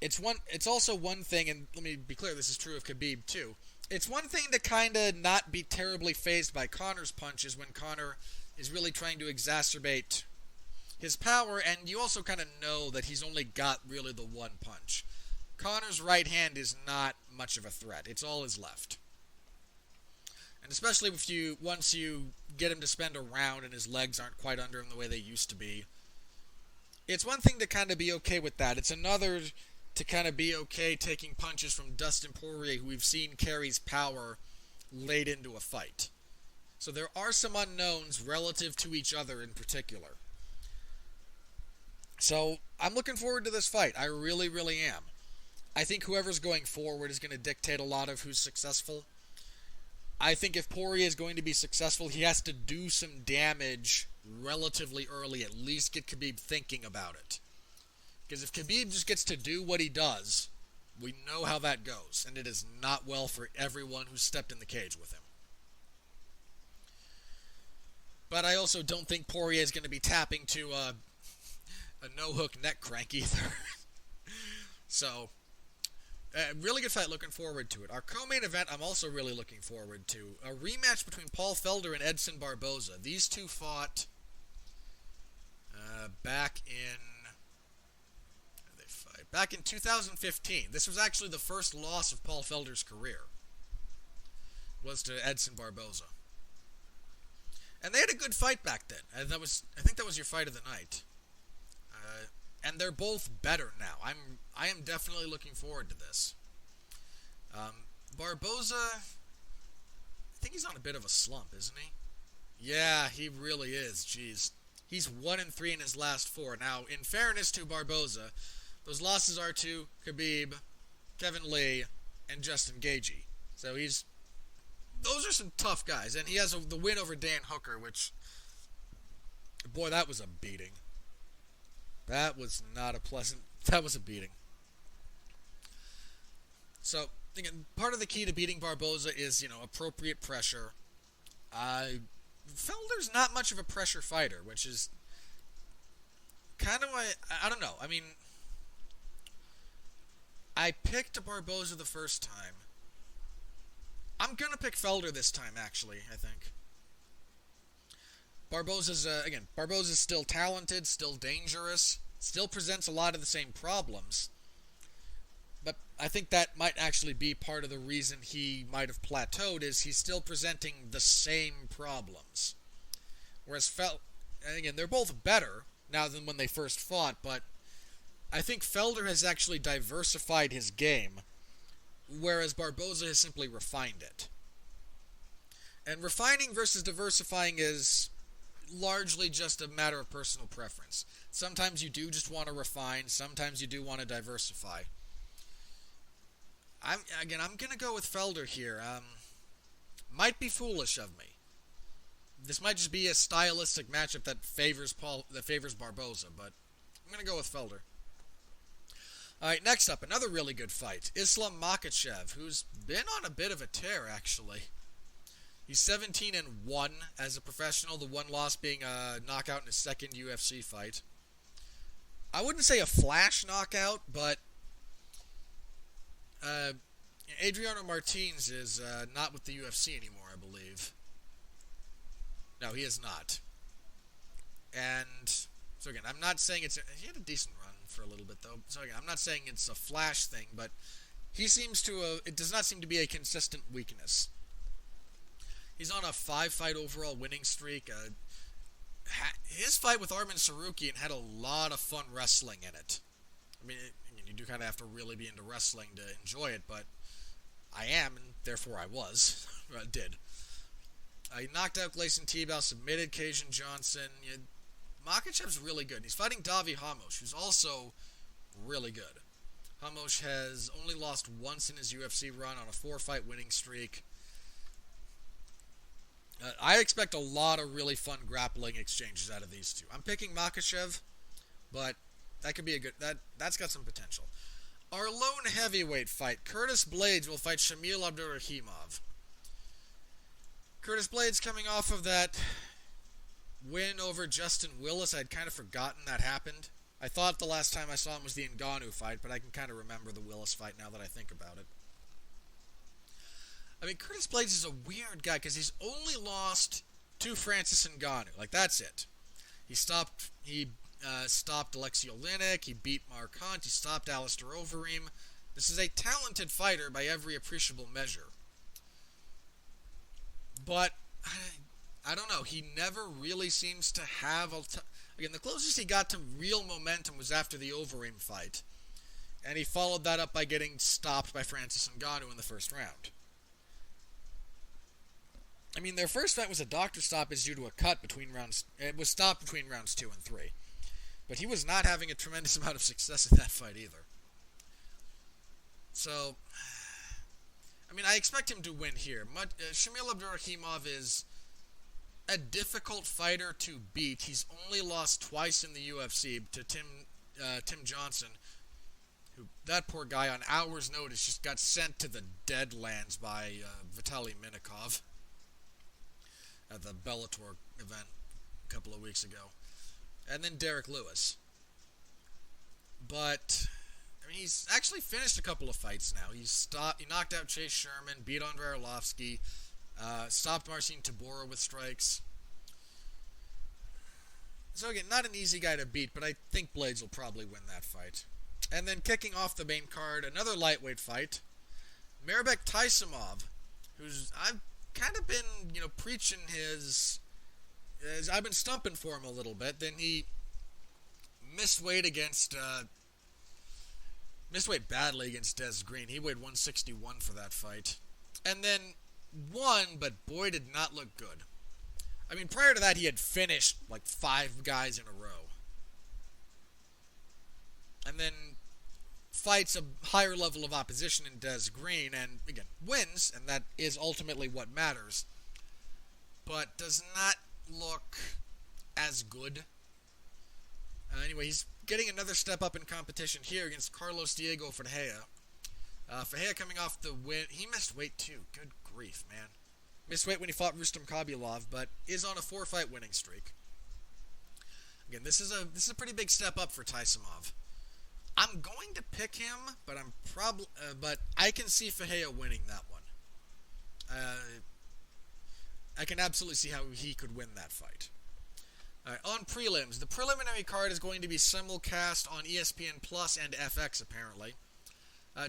it's also one thing, and let me be clear, this is true of Khabib too. It's one thing to kind of not be terribly fazed by Conor's punches when Conor is really trying to exacerbate his power, and you also kind of know that he's only got really the one punch. Conor's right hand is not much of a threat. It's all his left. And especially once you get him to spend a round and his legs aren't quite under him the way they used to be. It's one thing to kind of be okay with that. It's another to kind of be okay taking punches from Dustin Poirier, who we've seen carries power late into a fight. So there are some unknowns relative to each other in particular. So I'm looking forward to this fight. I really, really am. I think whoever's going forward is going to dictate a lot of who's successful. I think if Poirier is going to be successful, he has to do some damage relatively early, at least get Khabib thinking about it. Because if Khabib just gets to do what he does, we know how that goes, and it is not well for everyone who's stepped in the cage with him. But I also don't think Poirier is going to be tapping to a no-hook neck crank either. So, really good fight, looking forward to it. Our co-main event, I'm also really looking forward to. A rematch between Paul Felder and Edson Barboza. These two fought back in 2015. This was actually the first loss of Paul Felder's career. Was to Edson Barboza. And they had a good fight back then. I think that was your fight of the night. And they're both better now. I am definitely looking forward to this. Barboza, I think he's on a bit of a slump, isn't he? Yeah, he really is. Jeez. He's 1-3 in his last 4. Now, in fairness to Barboza, those losses are to Khabib, Kevin Lee, and Justin Gaethje. So those are some tough guys. And he has the win over Dan Hooker, which, boy, that was a beating. That was a beating. So, again, part of the key to beating Barboza is, appropriate pressure. Felder's not much of a pressure fighter, which is kind of I don't know. I mean, I picked Barboza the first time. I'm going to pick Felder this time, actually, I think. Barboza's still talented, still dangerous, still presents a lot of the same problems. But I think that might actually be part of the reason he might have plateaued, is he's still presenting the same problems. Whereas they're both better now than when they first fought, but I think Felder has actually diversified his game, whereas Barboza has simply refined it. And refining versus diversifying is largely just a matter of personal preference. Sometimes you do just want to refine, sometimes you do want to diversify. I'm going to go with Felder here. Might be foolish of me. This might just be a stylistic matchup that favors Barboza, but I'm going to go with Felder. Alright, next up, another really good fight. Islam Makhachev, who's been on a bit of a tear, actually. He's 17-1 as a professional, the one loss being a knockout in his second UFC fight. I wouldn't say a flash knockout, but Adriano Martins is not with the UFC anymore, I believe. No, he is not. And so again, I'm not saying he had a decent run for a little bit though. So again, I'm not saying it's a flash thing, but it does not seem to be a consistent weakness. He's on a 5-fight overall winning streak. His fight with Arman Tsarukyan had a lot of fun wrestling in it. I mean, you do kind of have to really be into wrestling to enjoy it, but I am, and therefore I was. Did. He knocked out Gleison Tibau, submitted Kajan Johnson. Makhachev's really good. He's fighting Davi Hamosh, who's also really good. Hamosh has only lost once in his UFC run on a 4-fight winning streak. I expect a lot of really fun grappling exchanges out of these two. I'm picking Makhachev, but that could be a good... That's got some potential. Our lone heavyweight fight. Curtis Blaydes will fight Shamil Abdurakhimov. Curtis Blaydes coming off of that win over Justin Willis. I'd kind of forgotten that happened. I thought the last time I saw him was the Ngannou fight, but I can kind of remember the Willis fight now that I think about it. I mean, Curtis Blaydes is a weird guy because he's only lost to Francis Ngannou. Like, that's it. He stopped Alexei Oleinik. He beat Mark Hunt. He stopped Alistair Overeem. This is a talented fighter by every appreciable measure. But, I don't know. He never really seems to have... Again, the closest he got to real momentum was after the Overeem fight. And he followed that up by getting stopped by Francis Ngannou in the first round. I mean, their first fight was a doctor stoppage due to a cut between rounds... It was stopped between rounds 2 and 3. But he was not having a tremendous amount of success in that fight either. So, I mean, I expect him to win here. Shamil Abdurakhimov is a difficult fighter to beat. He's only lost twice in the UFC to Tim Johnson, who, that poor guy on hours' notice, just got sent to the Deadlands by Vitaly Minikov at the Bellator event a couple of weeks ago. And then Derek Lewis. But, I mean, he's actually finished a couple of fights now. He knocked out Chase Sherman, beat Andrei Arlovsky, stopped Marcin Tybura with strikes. So again, not an easy guy to beat, but I think Blaydes will probably win that fight. And then kicking off the main card, another lightweight fight. Mairbek Taisimov, who's... I've kind of been, preaching his... I've been stumping for him a little bit. Then he missed weight badly against Des Green. He weighed 161 for that fight. And then won, but boy, did not look good. I mean, prior to that, he had finished like 5 guys in a row. And then fights a higher level of opposition in Des Green, and again, wins, and that is ultimately what matters. But does not look as good. Anyway, he's getting another step up in competition here against Carlos Diego Ferreira. Ferreira coming off the win. He missed weight too. Good grief, man. Missed weight when he fought Rustam Khabibulov, but is on a 4-fight winning streak. Again, this is a pretty big step up for Taisimov. I'm going to pick him, but but I can see Ferreira winning that one. I can absolutely see how he could win that fight. Alright, on prelims. The preliminary card is going to be simulcast on ESPN Plus and FX, apparently.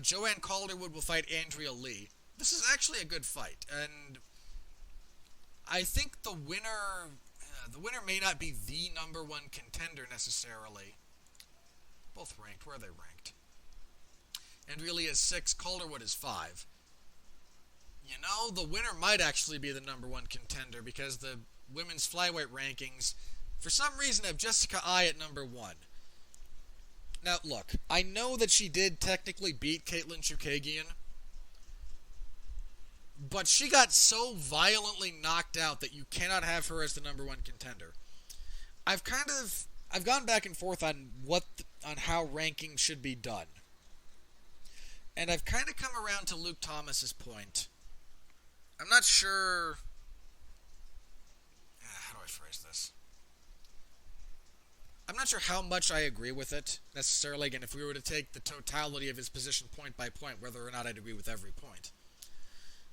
Joanne Calderwood will fight Andrea Lee. This is actually a good fight, and I think the winner may not be the number 1 contender necessarily. Both ranked. Where are they ranked? Andrea Lee is 6, Calderwood is 5. The winner might actually be the number 1 contender because the women's flyweight rankings, for some reason, have Jessica Ai at number 1. Now, look, I know that she did technically beat Caitlin Chookagian, but she got so violently knocked out that you cannot have her as the number 1 contender. I've gone back and forth on how ranking should be done. And I've kind of come around to Luke Thomas's point. I'm not sure... How do I phrase this? I'm not sure how much I agree with it, necessarily. Again, if we were to take the totality of his position point by point, whether or not I'd agree with every point.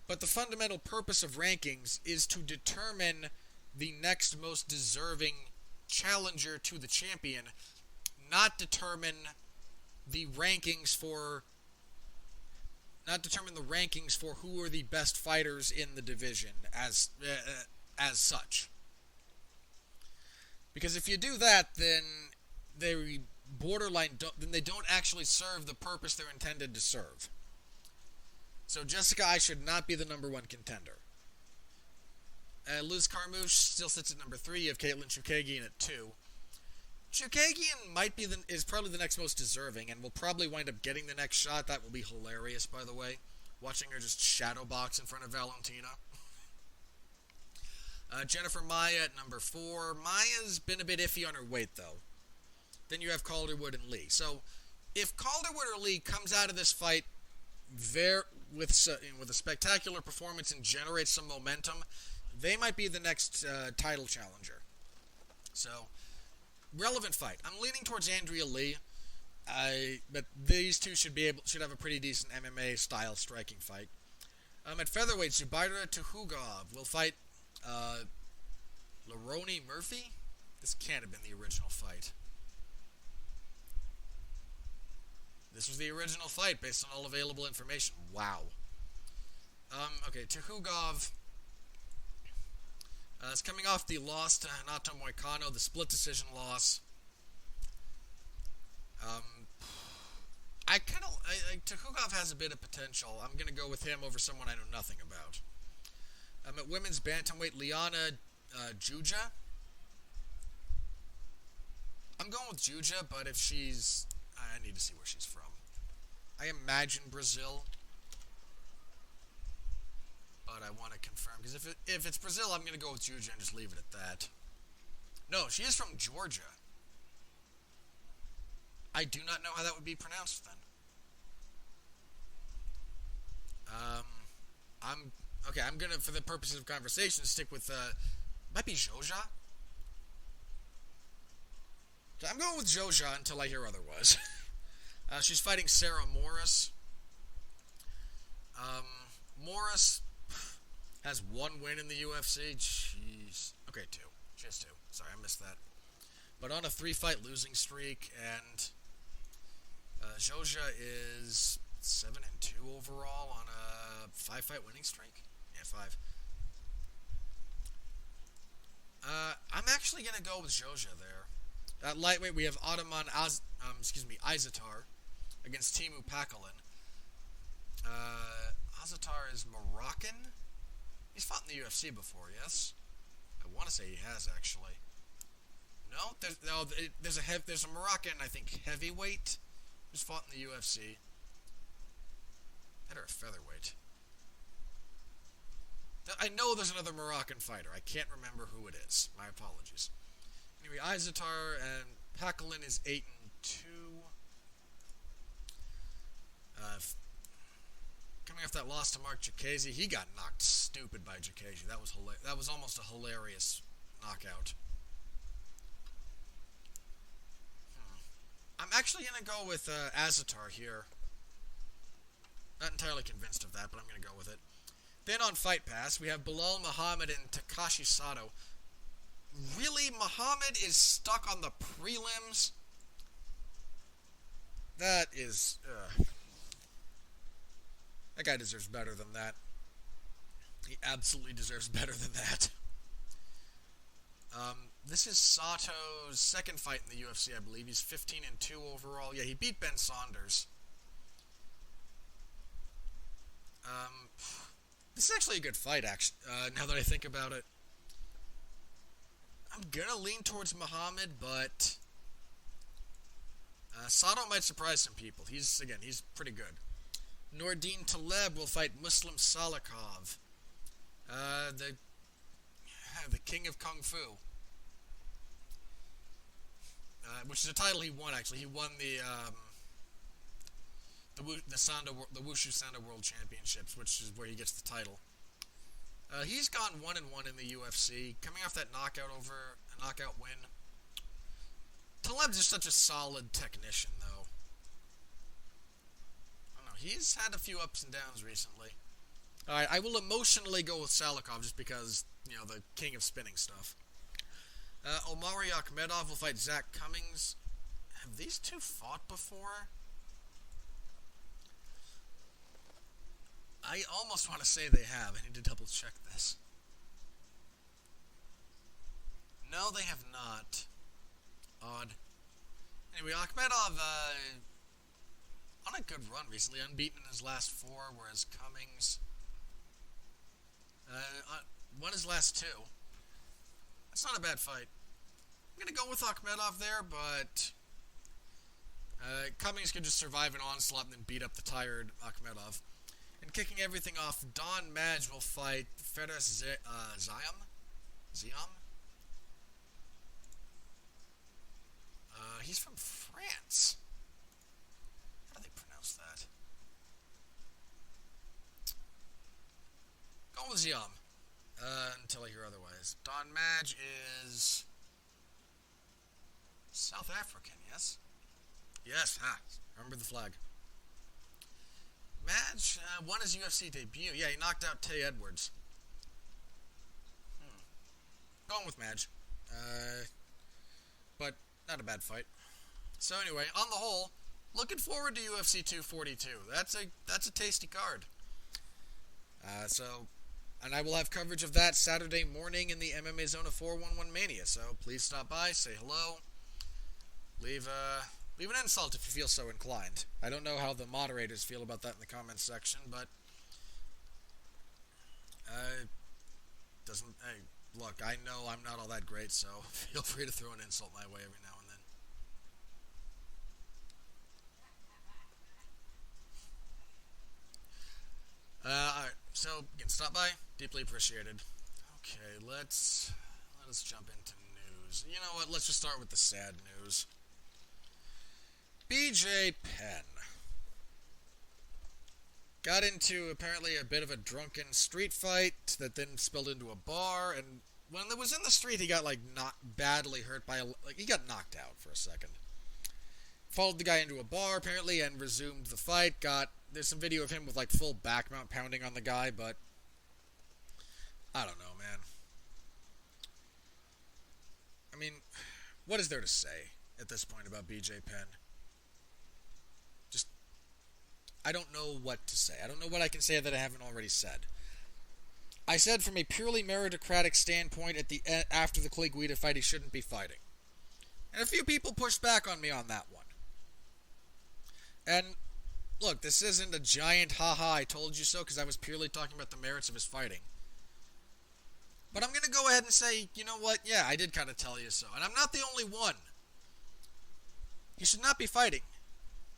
But the fundamental purpose of rankings is to determine the next most deserving challenger to the champion, not determine the rankings for who are the best fighters in the division as such. Because if you do that, then they don't actually serve the purpose they're intended to serve. So Jessica I should not be the number one contender. Liz Carmouche still sits at number 3. You have Caitlin Chookagian at 2. Chookagian is probably the next most deserving, and will probably wind up getting the next shot. That will be hilarious, by the way. Watching her just shadow box in front of Valentina. Jennifer Maia at number 4. Maia's been a bit iffy on her weight, though. Then you have Calderwood and Lee. So, if Calderwood or Lee comes out of this fight with a spectacular performance and generates some momentum, they might be the next title challenger. So, relevant fight. I'm leaning towards Andrea Lee, but these two should have a pretty decent MMA style striking fight. At featherweight, Zubaira Tukhugov will fight Lerone Murphy. This can't have been the original fight. This was the original fight based on all available information. Wow. Okay, Tukhugov is coming off the loss to Renato Moicano, the split decision loss. Tukhugov has a bit of potential. I'm going to go with him over someone I know nothing about. At women's bantamweight, Liana Juja. I'm going with Juja, but if she's... I need to see where she's from. I imagine Brazil, but I want to confirm, because if it's Brazil, I'm going to go with Juja and just leave it at that. No, she is from Georgia. I do not know how that would be pronounced then. I'm gonna, for the purposes of conversation, stick with might be Joja. So I'm going with Joja until I hear otherwise. She's fighting Sarah Morris. Morris has 1 win in the UFC. Jeez. Okay, 2. She has 2. Sorry, I missed that. But on a 3-fight losing streak, and Joja is 7-2 overall on a 5-fight winning streak. Yeah, 5. I'm actually gonna go with Joja there. At lightweight, we have Ataman Izatar against Timu Pakalin. Izatar is Moroccan. He's fought in the UFC before, yes? I want to say he has, actually. No, there's a Moroccan, I think, heavyweight who's fought in the UFC. That or a featherweight. I know there's another Moroccan fighter. I can't remember who it is. My apologies. Anyway, Izatar and Pakalin is 8-2. Coming off that loss to Mark Jacasey, he got knocked stupid by Jacasey. That was almost a hilarious knockout. I'm actually going to go with Izatar here. Not entirely convinced of that, but I'm going to go with it. Then on Fight Pass, we have Bilal Muhammad and Takashi Sato. Really? Muhammad is stuck on the prelims? That is... That guy deserves better than that. He absolutely deserves better than that. This is Sato's second fight in the UFC, I believe. He's 15-2 overall. Yeah, he beat Ben Saunders. This is actually a good fight, now that I think about it. I'm gonna lean towards Muhammad, but Sato might surprise some people. He's pretty good. Nordine Taleb will fight Muslim Salikov, the king of Kung Fu, which is a title he won. Actually, he won the Wushu Sanda World Championships, which is where he gets the title. He's gone 1-1 in the UFC, coming off that knockout win. Taleb's just such a solid technician, though. I don't know, he's had a few ups and downs recently. Alright, I will emotionally go with Salikov just because, the king of spinning stuff. Omari Akhmedov will fight Zach Cummings. Have these two fought before? I almost want to say they have. I need to double check this. No, they have not. Odd. Anyway, Akhmedov, on a good run recently, unbeaten in his last 4, whereas Cummings, won his last 2. That's not a bad fight. I'm going to go with Akhmedov there, but Cummings could just survive an onslaught and then beat up the tired Akhmedov. And kicking everything off, Don Madge will fight Feres Ziam? Ziam? He's from France. How do they pronounce that? Go with Ziam. Until I hear otherwise. Don Madge is South African, yes? Yes, remember the flag. Madge won his UFC debut. Yeah, he knocked out Tay Edwards. Going with Madge. But not a bad fight. So anyway, on the whole, looking forward to UFC 242. That's a tasty card. And I will have coverage of that Saturday morning in the MMA Zone of 411 Mania. So please stop by, say hello, leave an insult if you feel so inclined. I don't know how the moderators feel about that in the comments section, but hey, look, I know I'm not all that great, so feel free to throw an insult my way every now and then. Alright, so again, stop by, deeply appreciated. Okay, let us jump into news. You know what? Let's just start with the sad news. BJ Penn got into apparently a bit of a drunken street fight that then spilled into a bar, and when it was in the street, he got not badly hurt by he got knocked out for a second. Followed the guy into a bar apparently and resumed the fight. There's some video of him with full back mount pounding on the guy, but I don't know, man. I mean, what is there to say at this point about BJ Penn? I don't know what to say. I don't know what I can say that I haven't already said. I said from a purely meritocratic standpoint after the Clay Guida fight, he shouldn't be fighting. And a few people pushed back on me on that one. And look, this isn't a giant haha I told you so, because I was purely talking about the merits of his fighting. But I'm going to go ahead and say, you know what? Yeah, I did kind of tell you so. And I'm not the only one. He should not be fighting.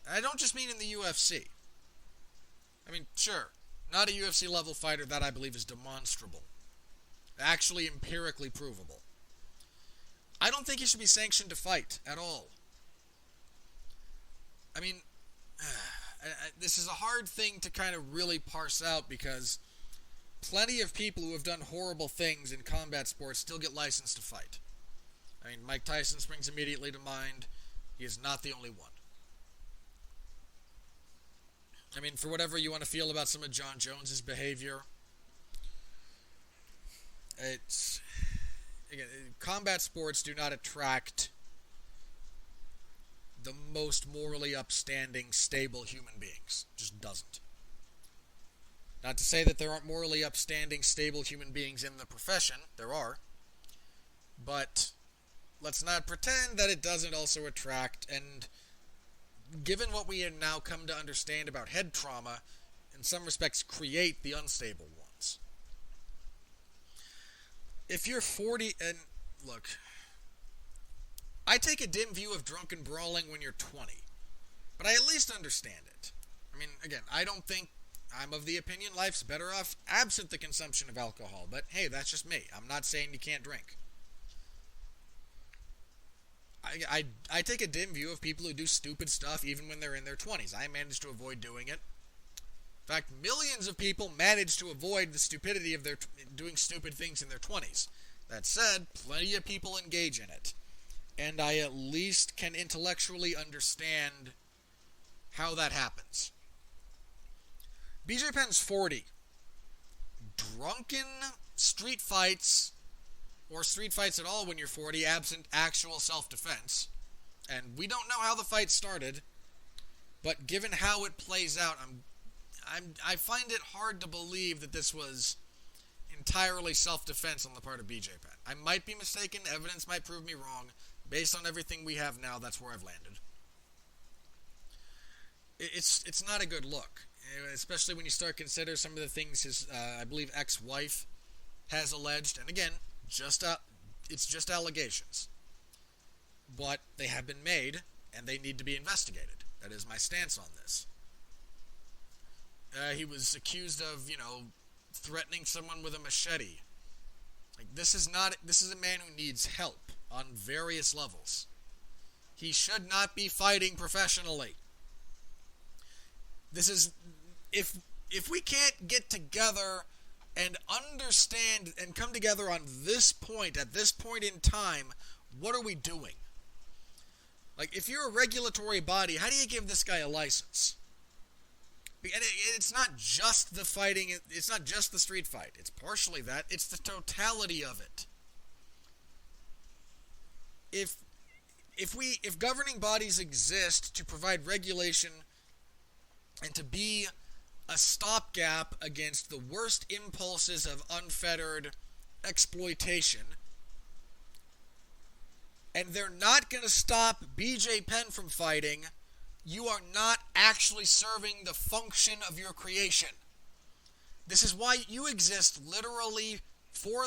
And I don't just mean in the UFC. I mean, sure, not a UFC level fighter, that I believe is demonstrable. Actually empirically provable. I don't think he should be sanctioned to fight at all. I mean, this is a hard thing to kind of really parse out because plenty of people who have done horrible things in combat sports still get licensed to fight. I mean, Mike Tyson springs immediately to mind. He is not the only one. I mean, for whatever you want to feel about some of John Jones's behavior, combat sports do not attract the most morally upstanding, stable human beings. Just doesn't. Not to say that there aren't morally upstanding, stable human beings in the profession. There are. But let's not pretend that it doesn't also attract, and given what we have now come to understand about head trauma, in some respects create the unstable ones. If you're 40, and look, I take a dim view of drunken brawling when you're 20, but I at least understand it. I mean, again, I don't think I'm of the opinion life's better off absent the consumption of alcohol, but hey, that's just me. I'm not saying you can't drink. I take a dim view of people who do stupid stuff even when they're in their 20s. I managed to avoid doing it. In fact, millions of people manage to avoid the stupidity of their doing stupid things in their 20s. That said, plenty of people engage in it. And I at least can intellectually understand how that happens. BJ Penn's 40. drunken street fights, or street fights at all when you're 40, absent actual self-defense. And we don't know how the fight started, but given how it plays out, I find it hard to believe that this was entirely self-defense on the part of BJ Penn. I might be mistaken. Evidence might prove me wrong. Based on everything we have now, that's where I've landed. It's not a good look, especially when you start considering some of the things his, I believe, ex-wife has alleged. And again, it's just allegations. But they have been made, and they need to be investigated. That is my stance on this. He was accused of, threatening someone with a machete. Like, this is a man who needs help on various levels. He should not be fighting professionally. This is, if we can't get together and understand and come together on this point, at this point in time, what are we doing? Like, if you're a regulatory body, how do you give this guy a license? And it's not just the fighting, it's not just the street fight. It's partially that. It's the totality of it. If governing bodies exist to provide regulation and to be a stopgap against the worst impulses of unfettered exploitation, and they're not going to stop BJ Penn from fighting, you are not actually serving the function of your creation. This is why you exist literally for,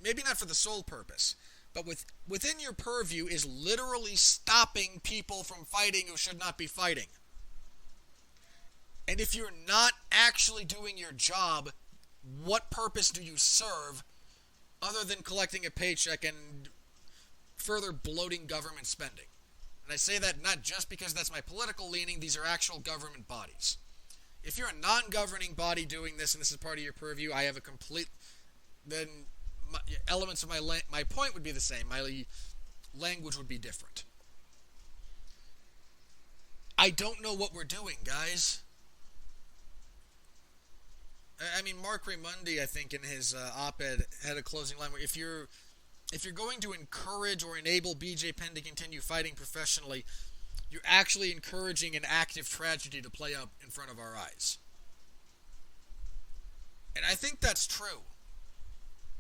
maybe not for the sole purpose, but within your purview is literally stopping people from fighting who should not be fighting. And if you're not actually doing your job, what purpose do you serve other than collecting a paycheck and further bloating government spending? And I say that not just because that's my political leaning, these are actual government bodies. If you're a non-governing body doing this and this is part of your purview, I have a complete, then elements of my point would be the same. My language would be different. I don't know what we're doing, guys. I mean, Mark Raimondi, I think, in his op-ed had a closing line where if you're going to encourage or enable BJ Penn to continue fighting professionally, you're actually encouraging an active tragedy to play out in front of our eyes. And I think that's true.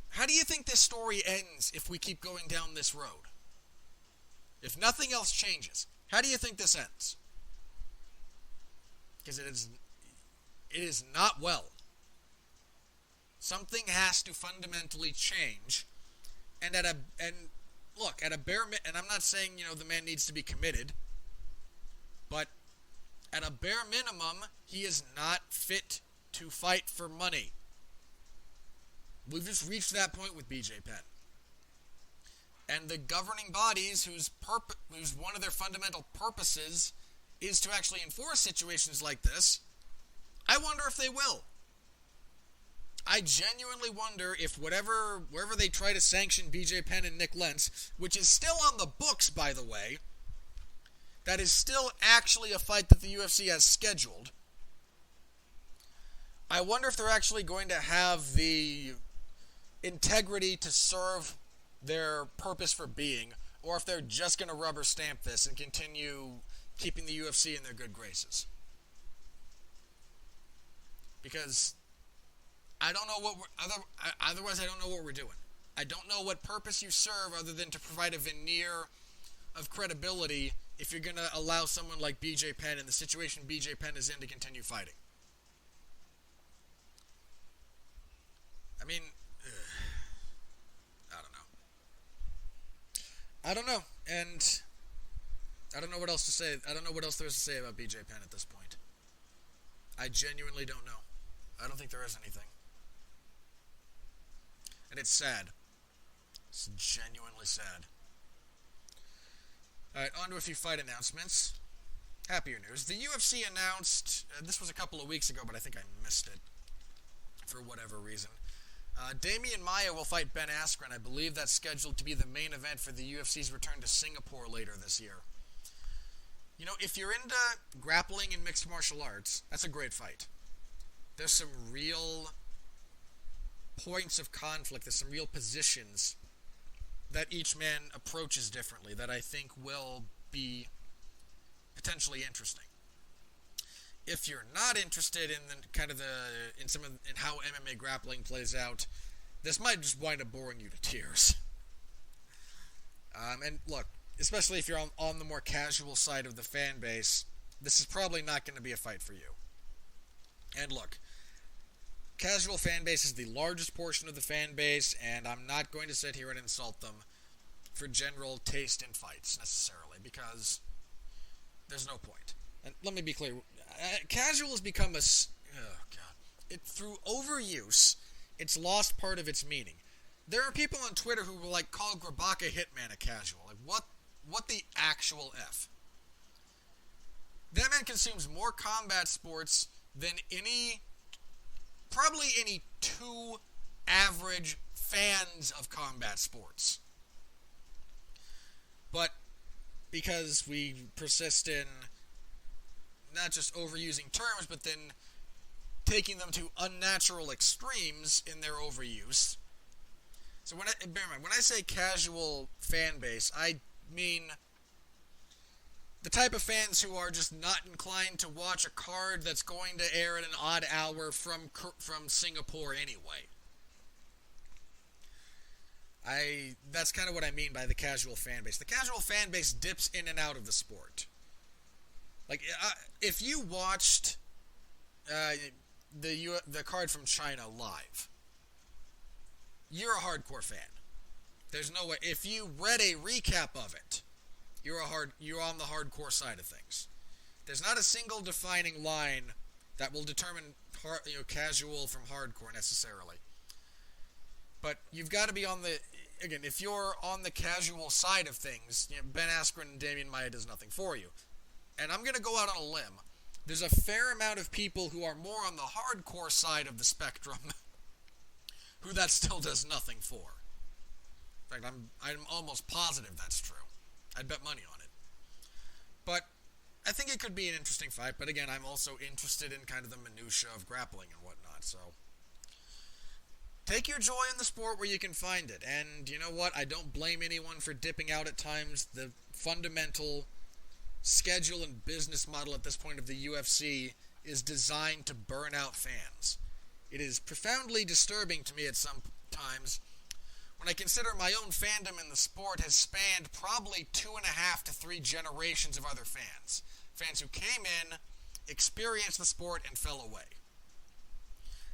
How do you think this story ends if we keep going down this road? If nothing else changes, how do you think this ends? Because it is not well. Something has to fundamentally change. And at a bare minimum, and I'm not saying, the man needs to be committed, but at a bare minimum, he is not fit to fight for money. We've just reached that point with BJ Penn. And the governing bodies, whose one of their fundamental purposes is to actually enforce situations like this, I wonder if they will. I genuinely wonder if wherever they try to sanction BJ Penn and Nick Lentz, which is still on the books, by the way, that is still actually a fight that the UFC has scheduled. I wonder if they're actually going to have the integrity to serve their purpose for being, or if they're just going to rubber stamp this and continue keeping the UFC in their good graces. Because I don't know otherwise I don't know what we're doing. I don't know what purpose you serve other than to provide a veneer of credibility if you're going to allow someone like BJ Penn in the situation BJ Penn is in to continue fighting. I mean, I don't know. And I don't know what else to say. I don't know what else there is to say about BJ Penn at this point. I genuinely don't know. I don't think there is anything. And it's sad. It's genuinely sad. Alright, on to a few fight announcements. Happier news. The UFC announced, this was a couple of weeks ago, but I think I missed it for whatever reason. Damien Maia will fight Ben Askren. I believe that's scheduled to be the main event for the UFC's return to Singapore later this year. If you're into grappling and mixed martial arts, that's a great fight. There's some real points of conflict. There's some real positions that each man approaches differently that I think will be potentially interesting. If you're not interested in in how MMA grappling plays out, this might just wind up boring you to tears. And look, especially if you're on the more casual side of the fan base, this is probably not going to be a fight for you. And look, casual fan base is the largest portion of the fan base, and I'm not going to sit here and insult them for general taste in fights, necessarily, because there's no point. And let me be clear, casual has become through overuse, it's lost part of its meaning. There are people on Twitter who will, call Grabaka Hitman a casual. What the actual F? That man consumes more combat sports than probably any two average fans of combat sports. But because we persist in not just overusing terms, but then taking them to unnatural extremes in their overuse. So bear in mind, when I say casual fan base, I mean the type of fans who are just not inclined to watch a card that's going to air at an odd hour from Singapore anyway. That's kind of what I mean by the casual fan base. The casual fan base dips in and out of the sport. If you watched the card from China live, you're a hardcore fan. There's no way. If you read a recap of it, you're on the hardcore side of things. There's not a single defining line that will determine casual from hardcore necessarily. But you've got to be if you're on the casual side of things, Ben Askren and Damien Maia does nothing for you. And I'm going to go out on a limb. There's a fair amount of people who are more on the hardcore side of the spectrum who that still does nothing for. In fact, I'm almost positive that's true. I'd bet money on it. But I think it could be an interesting fight. But again, I'm also interested in kind of the minutia of grappling and whatnot. So take your joy in the sport where you can find it. And you know what? I don't blame anyone for dipping out at times. The fundamental schedule and business model at this point of the UFC is designed to burn out fans. It is profoundly disturbing to me at some times when I consider my own fandom in the sport has spanned probably 2.5 to 3 generations of other fans. Fans who came in, experienced the sport, and fell away.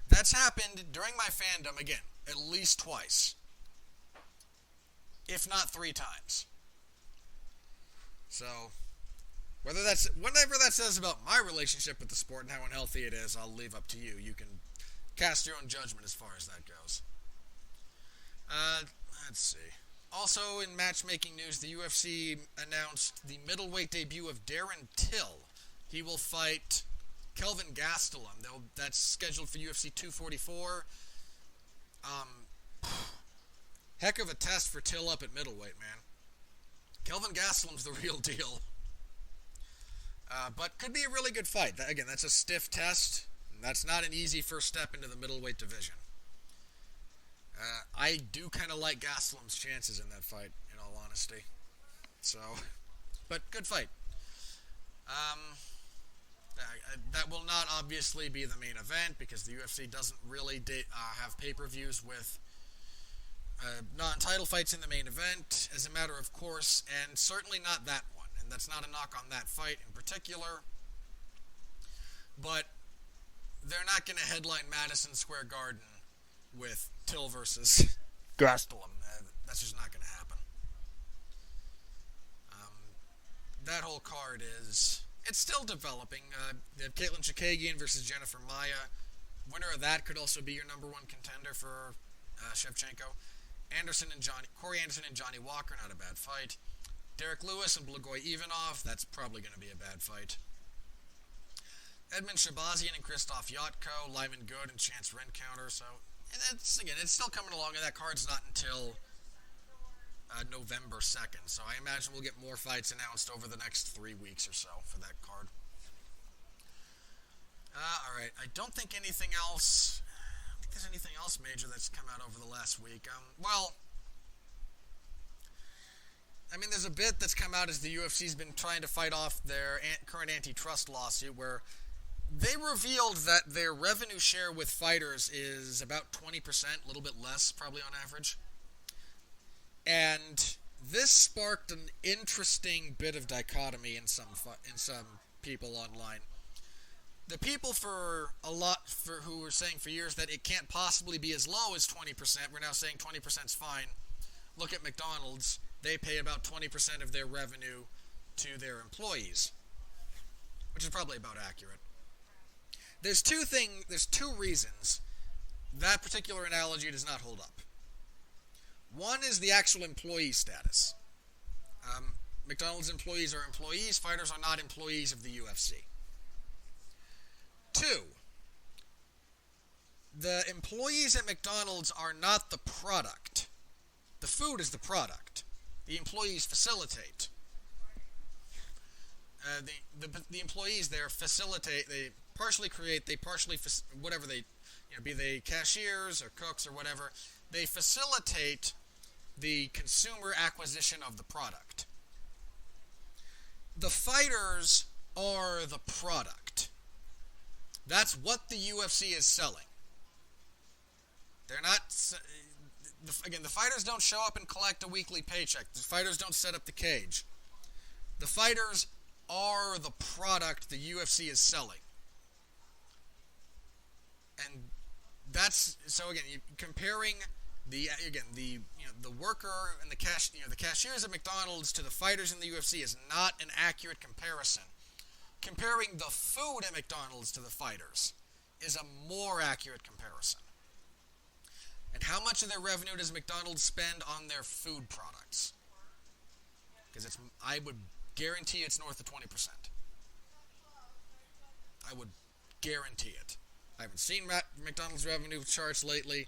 That's happened during my fandom, again, at least twice. If not 3 times. So whatever that says about my relationship with the sport and how unhealthy it is, I'll leave up to you. You can cast your own judgment as far as that goes. Let's see. Also, in matchmaking news, the UFC announced the middleweight debut of Darren Till. He will fight Kelvin Gastelum. That's scheduled for UFC 244. Heck of a test for Till up at middleweight, man. Kelvin Gastelum's the real deal. But could be a really good fight. Again, that's a stiff test. That's not an easy first step into the middleweight division. I do kind of like Gastelum's chances in that fight, in all honesty. So, but good fight. That will not obviously be the main event because the UFC doesn't really have pay-per-views with non-title fights in the main event, as a matter of course, and certainly not that one. And that's not a knock on that fight in particular. But they're not going to headline Madison Square Garden with Till versus Gastelum. That's just not going to happen. That whole card it's still developing. You have Caitlin Chikagian versus Jennifer Maia. Winner of that could also be your number 1 contender for Shevchenko. Corey Anderson and Johnny Walker, not a bad fight. Derek Lewis and Blagoy Ivanov, that's probably going to be a bad fight. Edmund Shabazian and Christoph Yotko, Lyman Good and Chance Rencounter. So it's still coming along, and that card's not until November 2nd. So I imagine we'll get more fights announced over the next 3 weeks or so for that card. Alright, I don't think anything else. there's anything else major that's come out over the last week. Well, I mean, there's a bit that's come out as the UFC's been trying to fight off their current antitrust lawsuit, where they revealed that their revenue share with fighters is about 20%, a little bit less, probably on average. And this sparked an interesting bit of dichotomy in some people online. The people who were saying for years that it can't possibly be as low as 20%, we're now saying 20% is fine. Look at McDonald's. They pay about 20% of their revenue to their employees, which is probably about accurate. There's two reasons that particular analogy does not hold up. One is the actual employee status. McDonald's employees are employees. Fighters are not employees of the UFC. Two, the employees at McDonald's are not the product. The food is the product. The employees facilitate. The employees there facilitate. They partially create. They partially whatever they, be they cashiers or cooks or whatever. They facilitate the consumer acquisition of the product. The fighters are the product. That's what the UFC is selling. They're not. Again, the fighters don't show up and collect a weekly paycheck. The fighters don't set up the cage. The fighters are the product the UFC is selling. And that's so again, comparing the worker and the cashiers at McDonald's to the fighters in the UFC is not an accurate comparison. Comparing the food at McDonald's to the fighters is a more accurate comparison. And how much of their revenue does McDonald's spend on their food products? Because I would guarantee it's north of 20%. I would guarantee it. I haven't seen McDonald's revenue charts lately,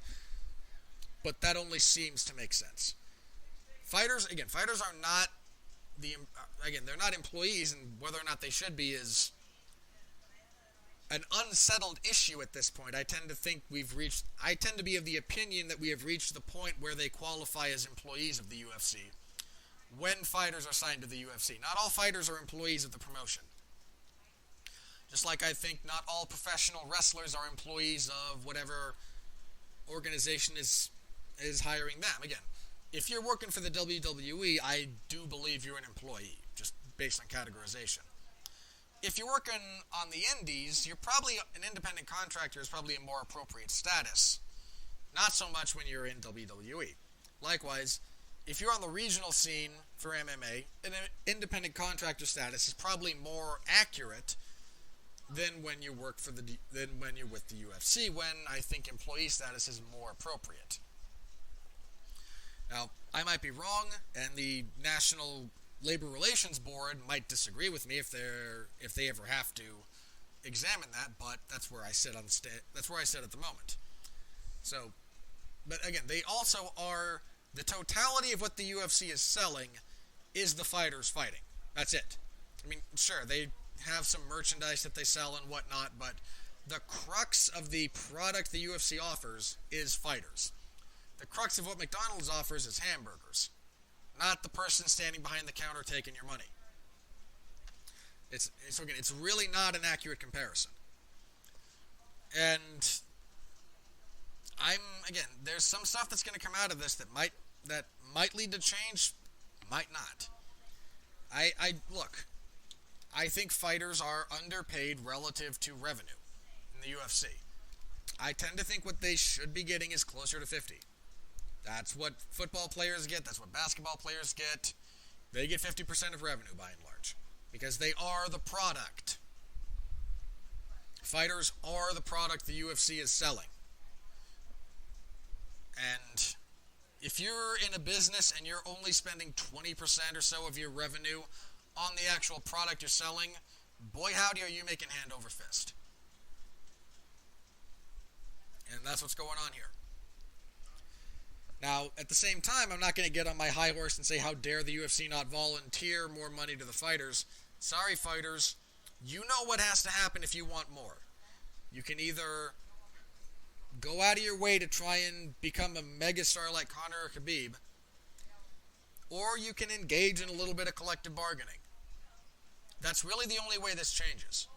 but that only seems to make sense. Fighters are not they're not employees, and whether or not they should be is an unsettled issue at this point. I tend to be of the opinion that we have reached the point where they qualify as employees of the UFC when fighters are signed to the UFC. Not all fighters are employees of the promotion. Just like I think not all professional wrestlers are employees of whatever organization is hiring them. Again, if you're working for the WWE, I do believe you're an employee, just based on categorization. If you're working on the indies, you're probably an independent contractor is probably a more appropriate status. Not so much when you're in WWE. Likewise, if you're on the regional scene for MMA, an independent contractor status is probably more accurate than when you work when you're with the UFC, when I think employee status is more appropriate. Now, I might be wrong, and the National Labor Relations Board might disagree with me if they ever have to examine that, but that's where I sit that's where I sit at the moment. So, but again, they also are the totality of what the UFC is selling is the fighters fighting. That's it. I mean, sure, they have some merchandise that they sell and whatnot, but the crux of the product the UFC offers is fighters. The crux of what McDonald's offers is hamburgers, not the person standing behind the counter taking your money. It's really not an accurate comparison. And there's some stuff that's going to come out of this that might lead to change, might not. I think fighters are underpaid relative to revenue in the UFC. I tend to think what they should be getting is closer to 50. That's what football players get. That's what basketball players get. They get 50% of revenue by and large because they are the product. Fighters are the product the UFC is selling. And if you're in a business and you're only spending 20% or so of your revenue on the actual product you're selling, boy howdy are you making hand over fist. And that's what's going on here. Now, at the same time, I'm not going to get on my high horse and say, how dare the UFC not volunteer more money to the fighters. Sorry, fighters. You know what has to happen if you want more. You can either go out of your way to try and become a megastar like Conor or Khabib, or you can engage in a little bit of collective bargaining. That's really the only way this changes.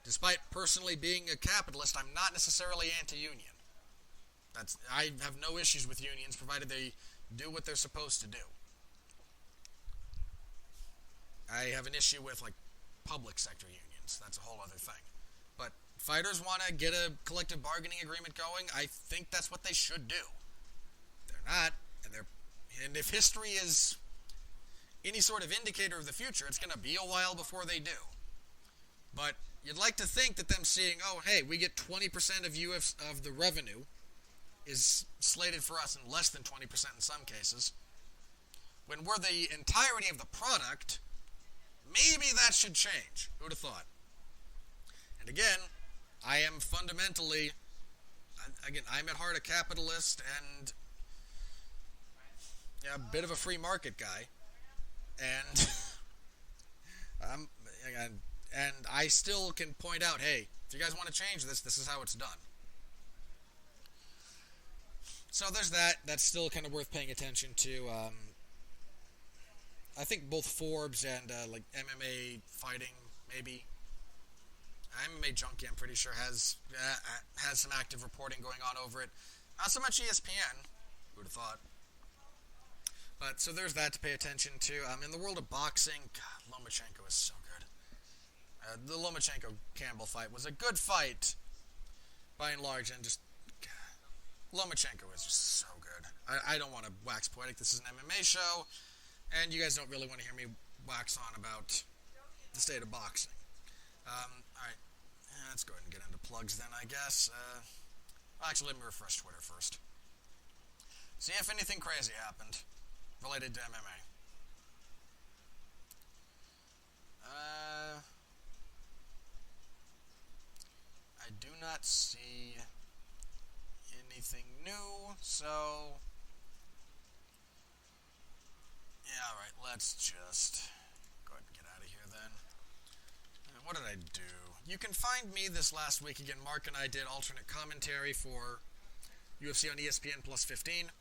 Despite personally being a capitalist, I'm not necessarily anti-union. I have no issues with unions, provided they do what they're supposed to do. I have an issue with, like, public sector unions. That's a whole other thing. But fighters want to get a collective bargaining agreement going. I think that's what they should do. They're not, and if history is any sort of indicator of the future, it's going to be a while before they do. But you'd like to think that them seeing, oh, hey, we get 20% of the revenue is slated for us, and less than 20% in some cases, when we're the entirety of the product, maybe that should change. Who'd have thought? And again, I am fundamentally, I'm at heart a capitalist and a bit of a free market guy, and I still can point out, hey, if you guys want to change this, this is how it's done. So there's that. That's still kind of worth paying attention to. I think both Forbes and like MMA fighting, maybe. MMA Junkie, I'm pretty sure, has some active reporting going on over it. Not so much ESPN. Who would have thought? But so there's that to pay attention to. In the world of boxing, God, Lomachenko is so good. The Lomachenko-Campbell fight was a good fight, by and large, and just Lomachenko is just so good. I don't want to wax poetic. This is an MMA show, and you guys don't really want to hear me wax on about the state of boxing. Alright, let's go ahead and get into plugs then, I guess. Actually, let me refresh Twitter first. See if anything crazy happened related to MMA. I do not see anything new, so yeah, alright, let's just go ahead and get out of here then. What did I do? You can find me this last week again. Mark and I did alternate commentary for UFC on ESPN plus 15,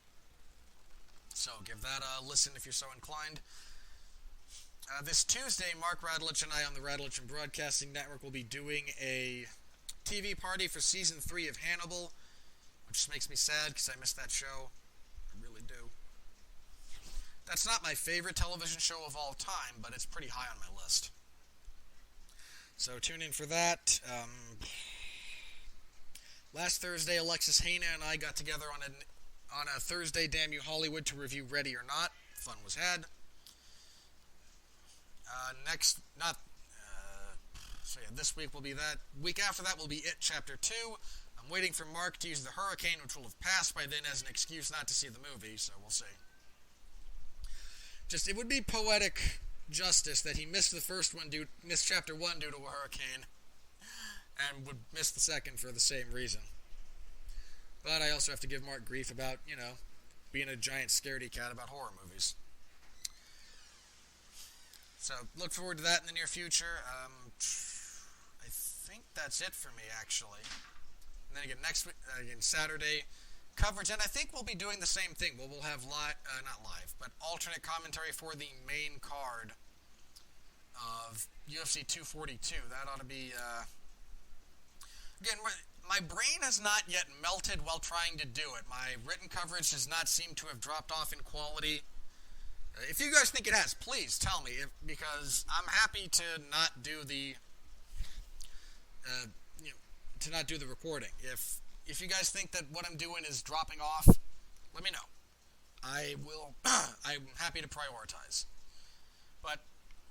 so give that a listen if you're so inclined. This Tuesday, Mark Radulich and I on the Radulich and Broadcasting Network will be doing a TV party for Season 3 of Hannibal, which makes me sad because I missed that show. I really do. That's not my favorite television show of all time, but it's pretty high on my list. So tune in for that. Last Thursday, Alexis Hana and I got together on a Thursday Damn You Hollywood to review Ready or Not. Fun was had. This week will be that. Week after that will be It Chapter 2. I'm waiting for Mark to use the hurricane, which will have passed by then, as an excuse not to see the movie, so we'll see. It would be poetic justice that he missed the first one, missed Chapter 1 due to a hurricane, and would miss the second for the same reason. But I also have to give Mark grief about, being a giant scaredy cat about horror movies. So, look forward to that in the near future. I think that's it for me, actually. And then again, next week, Saturday, coverage, and I think we'll be doing the same thing. We'll have not live, but alternate commentary for the main card of UFC 242. That ought to be, again, my brain has not yet melted while trying to do it. My written coverage does not seem to have dropped off in quality. If you guys think it has, please tell me, because I'm happy to not do the, recording. If you guys think that what I'm doing is dropping off, let me know. I'm happy to prioritize. But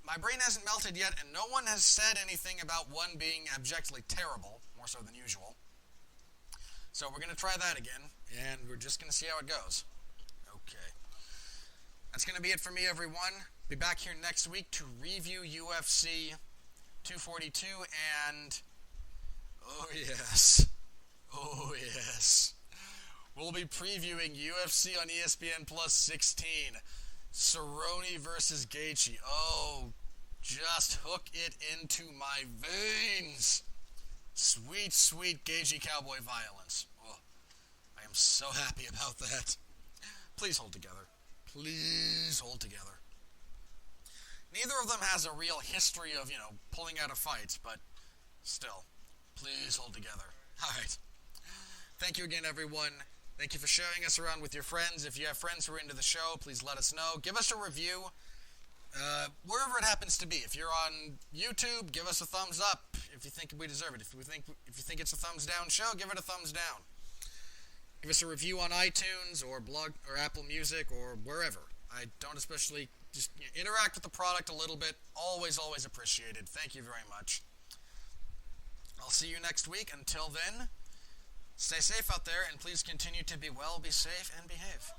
my brain hasn't melted yet, and no one has said anything about one being abjectly terrible, more so than usual. So we're going to try that again, and we're just going to see how it goes. Okay. That's going to be it for me, everyone. Be back here next week to review UFC 242, and oh yes, we'll be previewing UFC on ESPN plus 16, Cerrone versus Gaethje. Oh, just hook it into my veins. Sweet, sweet Gaethje cowboy violence. Oh. so happy about that. Please hold together. Please hold together. Neither of them has a real history of, pulling out of fights, but still, please hold together. Alright. Thank you again, everyone. Thank you for sharing us around with your friends. If you have friends who are into the show, please let us know. Give us a review, wherever it happens to be. If you're on YouTube, give us a thumbs up if you think we deserve it. If you think it's a thumbs down show, give it a thumbs down. Give us a review on iTunes or blog or Apple Music or wherever. I don't especially just interact with the product a little bit. Always, always appreciated. Thank you very much. I'll see you next week. Until then, stay safe out there, and please continue to be well, be safe, and behave.